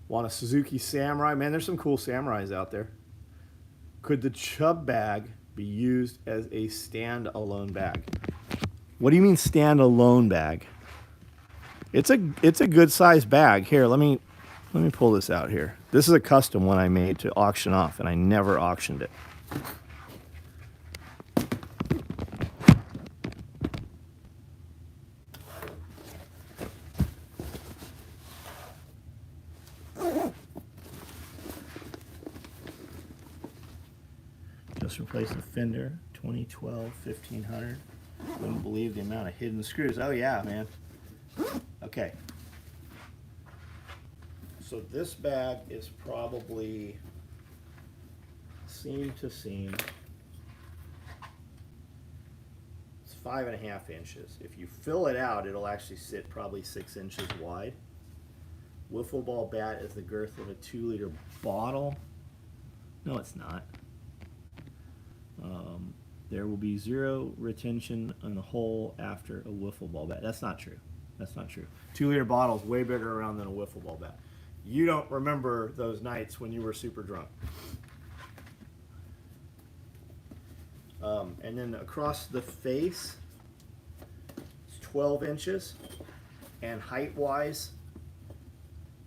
Want a Suzuki Samurai? Man, there's some cool Samurais out there. Could the Chub bag be used as a stand-alone bag? What do you mean stand-alone bag? It's a good sized bag. Here, let me pull this out here. This is a custom one I made to auction off, and I never auctioned it. Just replaced the fender, 2012 1500. Wouldn't believe the amount of hidden screws. Oh yeah, man. Okay. So this bag is probably seam to seam. It's 5.5 inches. If you fill it out, it'll actually sit probably 6 inches wide. Wiffle ball bat is the girth of a 2-liter bottle. No, it's not. There will be 0 retention on the hole after a wiffle ball bat. That's not true. That's not true. 2-liter bottle is way bigger around than a wiffle ball bat. You don't remember those nights when you were super drunk. And then across the face, it's 12 inches. And height-wise,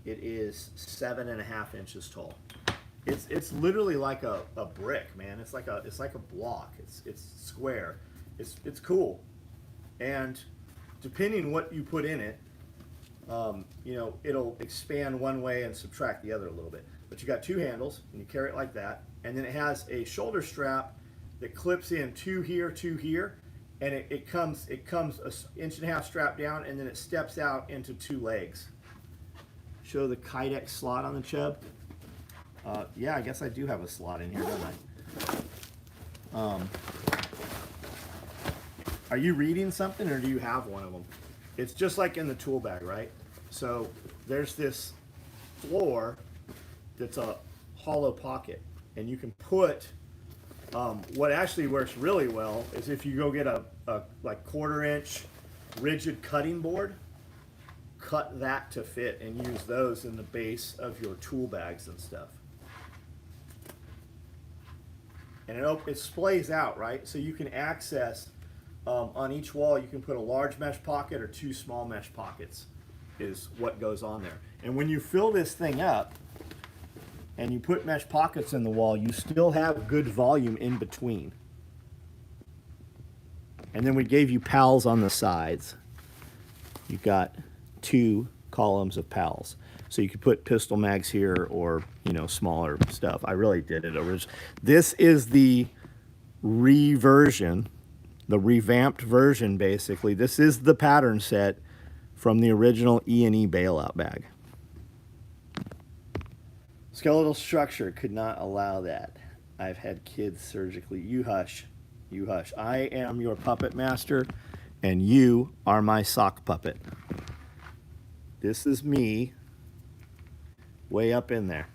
it is 7.5 inches tall. It's literally like a brick, man. It's like a block. It's square. It's cool. And depending what you put in it, you know, it'll expand one way and subtract the other a little bit. But you got two handles, and you carry it like that, and then it has a shoulder strap that clips in two here, and it comes an 1.5 inch strap down, and then it steps out into two legs. Show the Kydex slot on the Chub. Yeah, I guess I do have a slot in here, don't I? Are you reading something, or do you have one of them? It's just like in the tool bag, right? So there's this floor that's a hollow pocket, and you can put, what actually works really well is if you go get a like 1/4 inch rigid cutting board, cut that to fit and use those in the base of your tool bags and stuff. And it splays out, right? So you can access, on each wall, you can put a large mesh pocket or two small mesh pockets is what goes on there. And when you fill this thing up and you put mesh pockets in the wall, you still have good volume in between. And then we gave you pals on the sides. You've got 2 columns of pals. So you could put pistol mags here, or, you know, smaller stuff. I really did it originally. This is the reversion, the revamped version, basically. This is the pattern set from the original E&E bailout bag. Skeletal structure could not allow that. I've had kids surgically. You hush. You hush. I am your puppet master, and you are my sock puppet. This is me way up in there.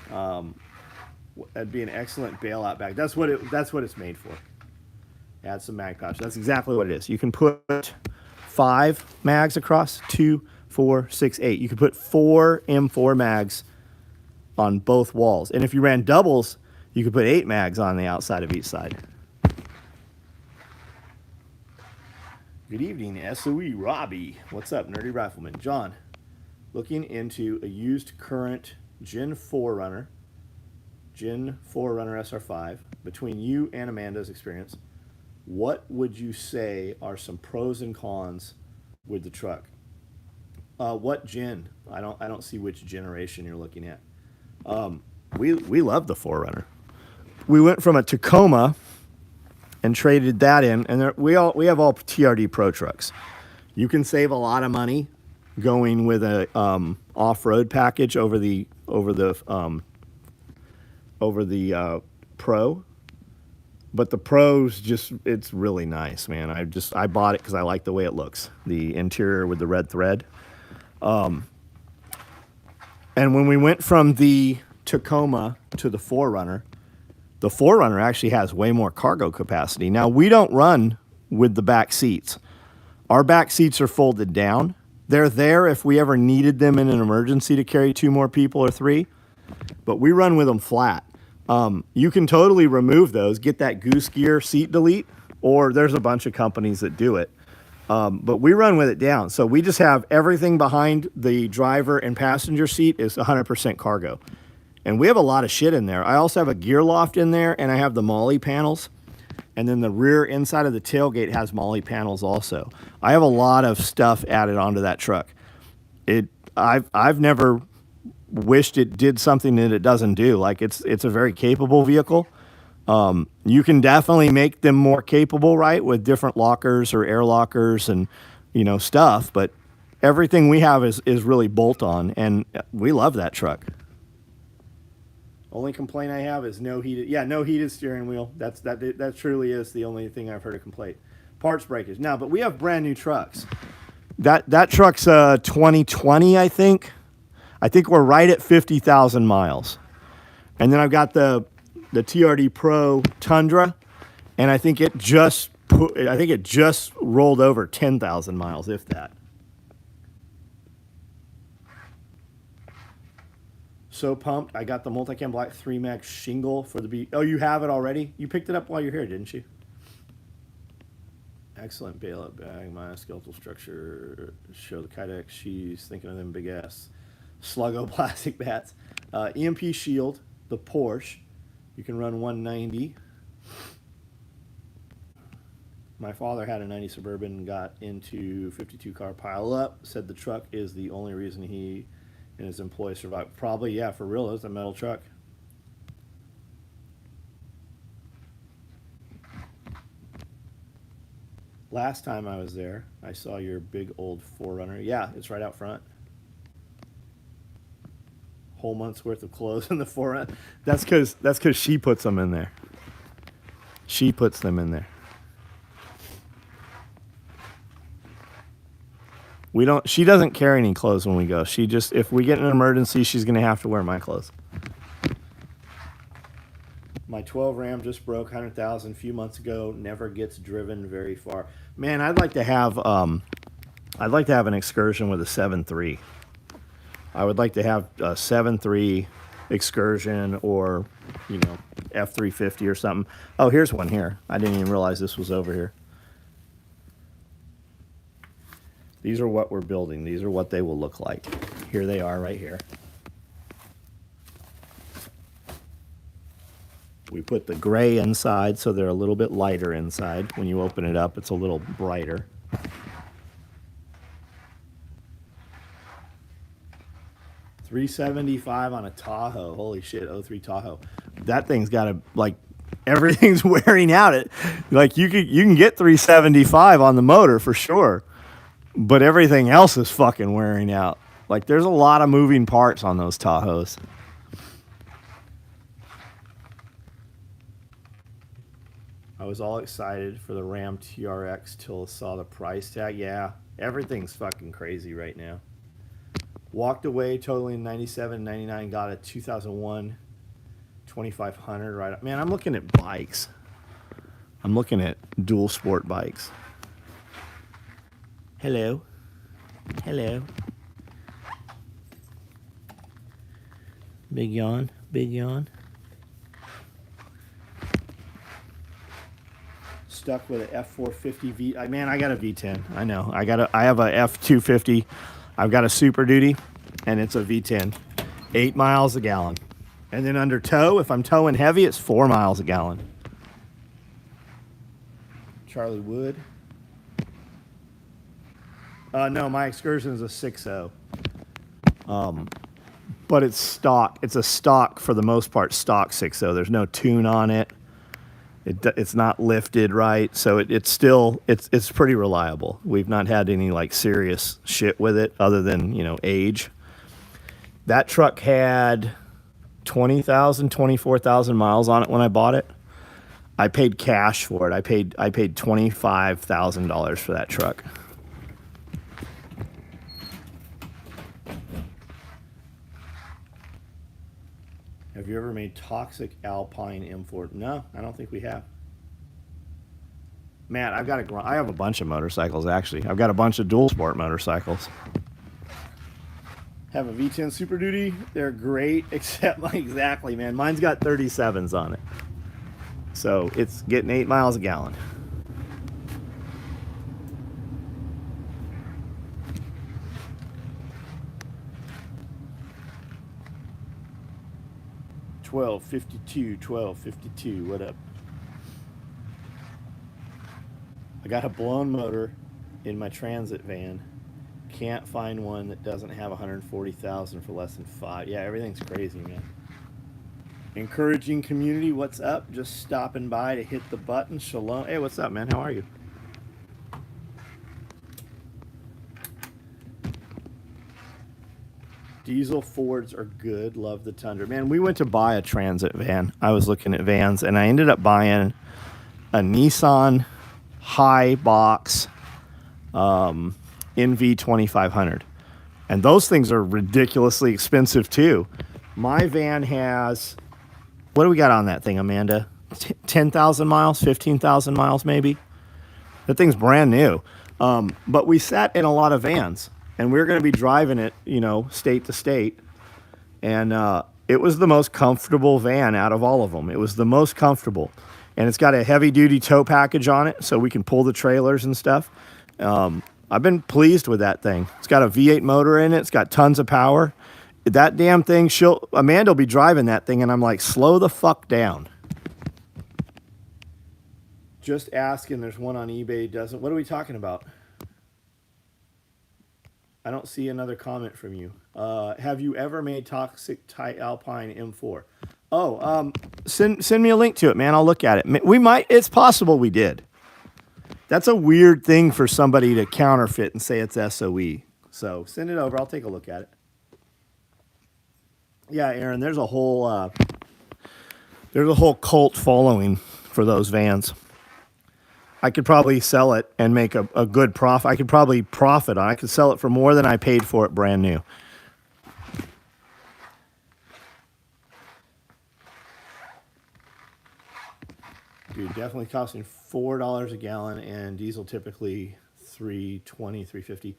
That'd be an excellent bailout bag. That's what it's made for. Add some mag pouch. That's exactly what it is. You can put 5 mags across, 2, 4, 6, 8. You can put 4 M4 mags on both walls. And if you ran doubles, you could put 8 mags on the outside of each side. Good evening, SOE Robbie. What's up, Nerdy Rifleman? John, looking into a used current Gen 4 Runner SR5. Between you and Amanda's experience, what would you say are some pros and cons with the truck? What gen? I don't see which generation you're looking at. We love the 4Runner. We went from a Tacoma and traded that in, and we have all TRD Pro trucks. You can save a lot of money going with a off-road package over the Pro, but the Pro's just, it's really nice, man. I bought it because I like the way it looks, the interior with the red thread. And when we went from the Tacoma to the 4Runner, the 4Runner actually has way more cargo capacity. Now, we don't run with the back seats. Our back seats are folded down. They're there if we ever needed them in an emergency to carry 2 more people or 3, but we run with them flat. You can totally remove those, get that goose gear seat delete, or there's a bunch of companies that do it. But we run with it down. So we just have everything behind the driver and passenger seat is 100% cargo. And we have a lot of shit in there. I also have a gear loft in there, and I have the Molly panels. And then the rear inside of the tailgate has Molly panels also. I have a lot of stuff added onto that truck. I've never wished it did something that it doesn't do. Like, it's a very capable vehicle. You can definitely make them more capable, right, with different lockers or air lockers and, you know, stuff. But everything we have is really bolt-on, and we love that truck. Only complaint I have is no heated steering wheel. That truly is the only thing I've heard of complaint. Parts breakage. Now, but we have brand new trucks. That truck's 2020, I think. I think we're right at 50,000 miles. And then I've got the TRD Pro Tundra, and I think it just rolled over 10,000 miles, if that. So pumped. I got the Multicam Black 3 Max shingle for the B. Oh, you have it already? You picked it up while you're here, didn't you? Excellent bailout bag. My skeletal structure. Show the Kydex. She's thinking of them big ass Sluggo plastic bats. EMP shield. The Porsche. You can run 190. My father had a 90 Suburban and got into 52 car pile up. Said the truck is the only reason he and his employees survived. Probably, yeah, for real. It was a metal truck. Last time I was there, I saw your big old 4Runner. Yeah, it's right out front. Whole month's worth of clothes in the 4Runner. That's because she puts them in there. She puts them in there. We don't. She doesn't carry any clothes when we go. She just, if we get in an emergency, she's gonna have to wear my clothes. My 12 Ram just broke 100,000 a few months ago. Never gets driven very far. Man, I'd like to have an excursion with a 7.3. I would like to have a 7.3 excursion, or F350 or something. Oh, here's one here. I didn't even realize this was over here. These are what we're building. These are what they will look like. Here they are right here. We put the gray inside so they're a little bit lighter inside. When you open it up, it's a little brighter. $375 on a Tahoe. Holy shit, 03 Tahoe. That thing's got everything's wearing out. You can get $375 on the motor for sure. But everything else is fucking wearing out. There's a lot of moving parts on those Tahoes. I was all excited for the Ram TRX till I saw the price tag. Yeah, everything's fucking crazy right now. Walked away totally in 97, 99, got a 2001 2500 right up. Man, I'm looking at bikes. I'm looking at dual sport bikes. Hello. Hello. Big yawn. Big yawn. Stuck with an F450 V. Man, I got a V10. I know. I have a F250. I've got a Super Duty, and it's a V10. 8 miles a gallon. And then under tow, if I'm towing heavy, it's 4 miles a gallon. Charlie Wood. No, my excursion is a 6.0. But it's stock. It's a stock, for the most part, stock 6.0. There's no tune on it. It's not lifted right, so it's pretty reliable. We've not had any serious shit with it other than age. That truck had 20,000, 24,000 miles on it when I bought it. I paid cash for it. I paid $25,000 for that truck. Have you ever made toxic Alpine M4? No, I don't think we have. Matt, I have a bunch of motorcycles, actually. I've got a bunch of dual sport motorcycles. Have a V10 Super Duty. They're great, except exactly, man. Mine's got 37s on it. So it's getting 8 miles a gallon. $12.52, what up? I got a blown motor in my transit van. Can't find one that doesn't have 140,000 for less than 5. Yeah, everything's crazy, man. Encouraging community, what's up? Just stopping by to hit the button. Shalom. Hey, what's up, man? How are you? Diesel Fords are good. Love the Tundra. Man, we went to buy a transit van. I was looking at vans, and I ended up buying a Nissan high box NV 2500. And those things are ridiculously expensive, too. My van has, what do we got on that thing, Amanda? 10,000 miles, 15,000 miles, maybe? That thing's brand new. But we sat in a lot of vans. And we were going to be driving it, state to state. And it was the most comfortable van out of all of them. It was the most comfortable. And it's got a heavy-duty tow package on it, so we can pull the trailers and stuff. I've been pleased with that thing. It's got a V8 motor in it. It's got tons of power. That damn thing, Amanda will be driving that thing, and I'm like, slow the fuck down. Just asking. There's one on eBay. Doesn't. What are we talking about? I don't see another comment from you. Have you ever made toxic Alpine M4? Oh, send me a link to it, man. I'll look at it. We might. It's possible we did. That's a weird thing for somebody to counterfeit and say it's SOE. So send it over. I'll take a look at it. Yeah, Aaron. There's a whole cult following for those vans. I could probably sell it and make a good profit. I could probably profit on it. I could sell it for more than I paid for it brand new. Dude, definitely costing $4 a gallon and diesel typically $3.20, $3.50.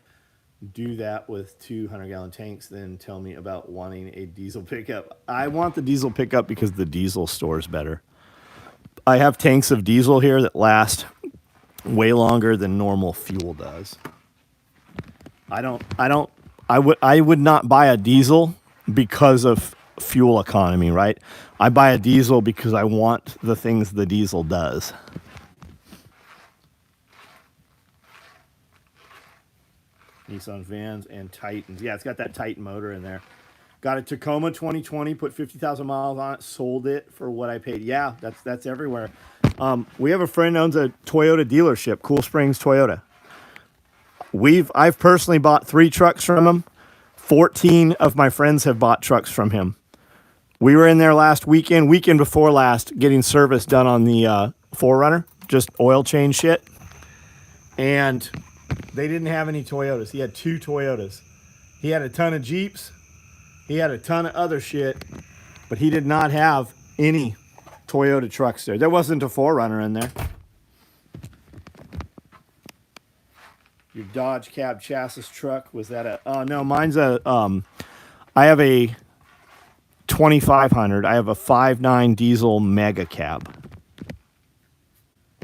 Do that with 200-gallon tanks, then tell me about wanting a diesel pickup. I want the diesel pickup because the diesel stores better. I have tanks of diesel here that last way longer than normal fuel does. I would not buy a diesel because of fuel economy, right? I buy a diesel because I want the things the diesel does. Nissan vans and Titans. Yeah, it's got that Titan motor in there. Got a Tacoma 2020, put 50,000 miles on it, sold it for what I paid. Yeah, that's everywhere. We have a friend who owns a Toyota dealership, Cool Springs Toyota. I've personally bought 3 trucks from him. 14 of my friends have bought trucks from him. We were in there last weekend before last, getting service done on the 4Runner, just oil change shit. And they didn't have any Toyotas. He had 2 Toyotas. He had a ton of Jeeps. He had a ton of other shit, but he did not have any Toyota trucks there. There wasn't a 4Runner in there. Your Dodge cab chassis truck, was that a... no, mine's a... I have a 2500. I have a 5.9 diesel mega cab.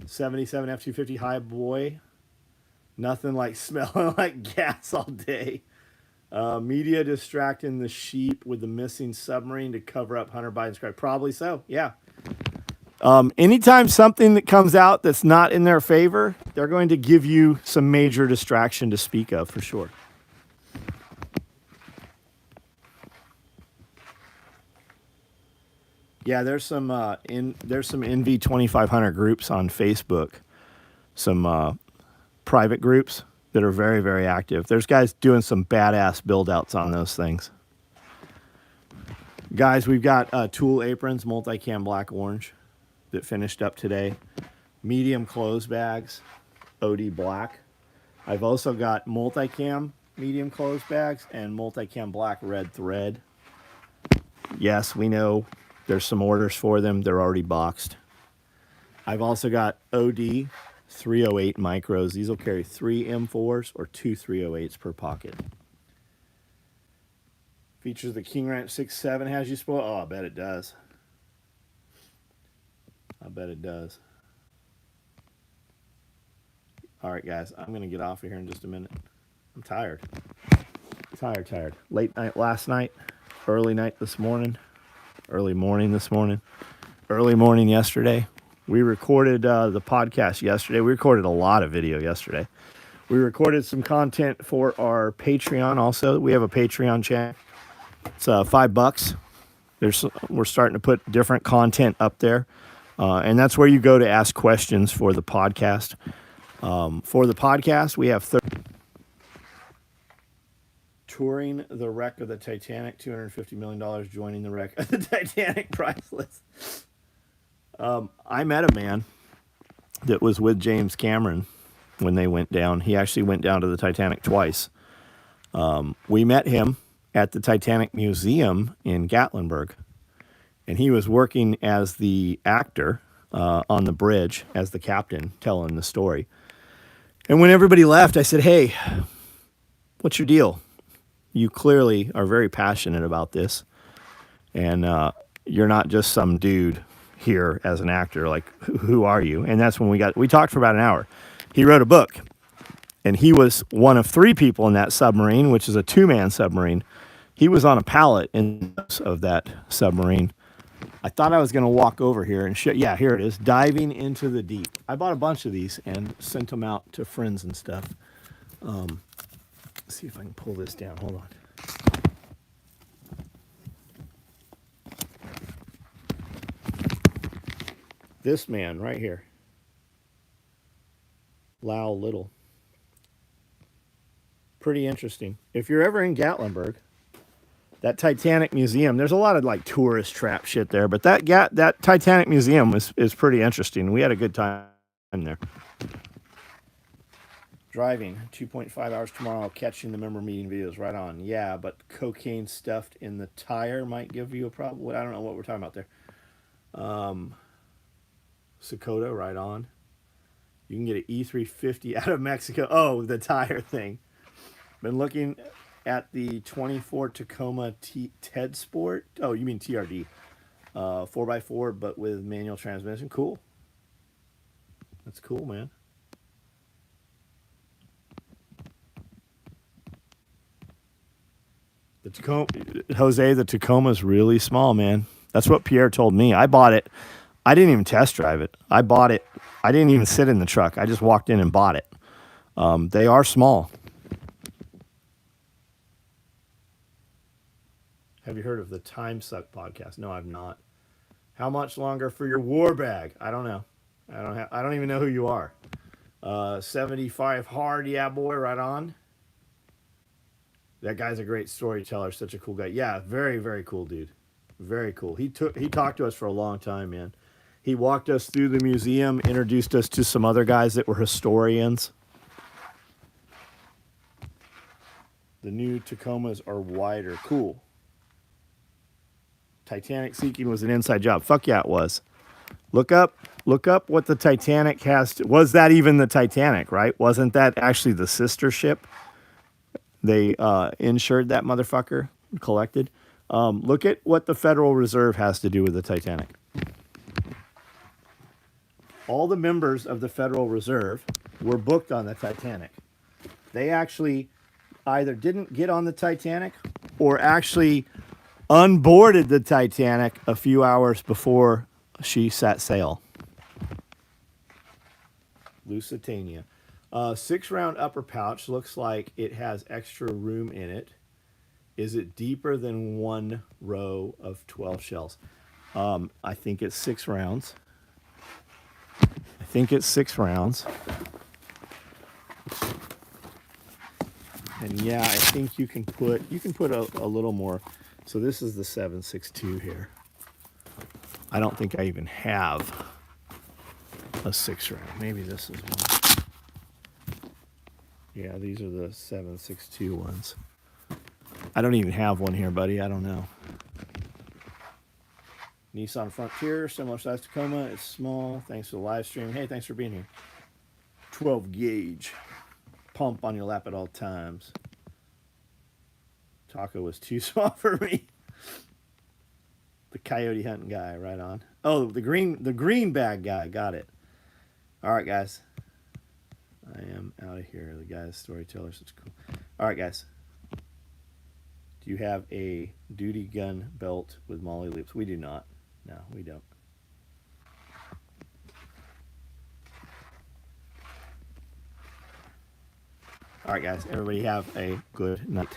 77 F-250 high boy. Nothing like smelling like gas all day. Media distracting the sheep with the missing submarine to cover up Hunter Biden's crime. Probably so, yeah. Anytime something that comes out that's not in their favor, they're going to give you some major distraction to speak of, for sure. Yeah, there's some NV 2500 groups on Facebook, some private groups that are very, very active. There's guys doing some badass build outs on those things. Guys, we've got tool aprons, multicam black orange, that finished up today. Medium clothes bags, OD black. I've also got multicam medium clothes bags and multicam black red thread. Yes, we know there's some orders for them. They're already boxed. I've also got OD 308 micros. These will carry 3 M4s or 2 308s per pocket. Features the King Ranch 6.7 has you spoiled. Oh, I bet it does. I bet it does. All right, guys, I'm going to get off of here in just a minute. I'm tired. Tired. Late night last night, early night this morning, early morning this morning, early morning yesterday. We recorded the podcast yesterday. We recorded a lot of video yesterday. We recorded some content for our Patreon also. We have a Patreon channel. It's $5. We're starting to put different content up there. And that's where you go to ask questions for the podcast. For the podcast, we have touring the wreck of the Titanic, $250 million joining the wreck of the Titanic priceless. I met a man that was with James Cameron when they went down. He actually went down to the Titanic twice. We met him at the Titanic Museum in Gatlinburg. And he was working as the actor on the bridge, as the captain, telling the story. And when everybody left, I said, hey, what's your deal? You clearly are very passionate about this. And you're not just some dude here as an actor. Like, who are you? And that's when we talked for about an hour. He wrote a book. And he was one of 3 people in that submarine, which is a 2-man submarine. He was on a pallet in of that submarine. I thought I was going to walk over here and shit. Yeah, here it is. Diving into the deep. I bought a bunch of these and sent them out to friends and stuff. Let's see if I can pull this down. Hold on. This man right here. Lau Little. Pretty interesting. If you're ever in Gatlinburg, that Titanic Museum, there's a lot of like tourist trap shit there, but that Titanic Museum is pretty interesting. We had a good time there. Driving 2.5 hours tomorrow, catching the member meeting videos. Right on. Yeah, but cocaine stuffed in the tire might give you a problem. I don't know what we're talking about there. Sakota, right on. You can get an E350 out of Mexico. Oh, the tire thing. Been looking at the 24 Tacoma TED Sport. Oh, you mean TRD. 4x4, but with manual transmission. Cool. That's cool, man. The Tacoma, Jose, the Tacoma's really small, man. That's what Pierre told me. I bought it. I didn't even test drive it. I bought it. I didn't even sit in the truck. I just walked in and bought it. They are small. Have you heard of the Time Suck podcast? No, I've not. How much longer for your war bag? I don't know. I don't even know who you are. 75 hard, yeah, boy, right on. That guy's a great storyteller, such a cool guy. Yeah, very, very cool dude. Very cool. He talked to us for a long time, man. He walked us through the museum, introduced us to some other guys that were historians. The new Tacomas are wider. Cool. Titanic sinking was an inside job. Fuck yeah, it was. Look up what the Titanic has to, was that even the Titanic, right? Wasn't that actually the sister ship? They insured that motherfucker, collected. Look at what the Federal Reserve has to do with the Titanic. All the members of the Federal Reserve were booked on the Titanic. They actually either didn't get on the Titanic or actually unboarded the Titanic a few hours before she set sail. Lusitania. 6-round upper pouch. Looks like it has extra room in it. Is it deeper than one row of 12 shells? I think it's 6 rounds. And yeah, I think you can put a little more. So this is the 7.62 here. I don't think I even have a 6 round. Maybe this is one. Yeah, these are the 7.62 ones. I don't even have one here, buddy. I don't know. Nissan Frontier, similar size Tacoma. It's small. Thanks for the live stream. Hey, thanks for being here. 12 gauge. Pump on your lap at all times. Taco was too small for me. The coyote hunting guy, right on. Oh, the green bag guy. Got it. All right, guys. I am out of here. The guy's storyteller, such cool. All right, guys. Do you have a duty gun belt with Molly loops? We do not. No, we don't. All right, guys. Everybody have a good night.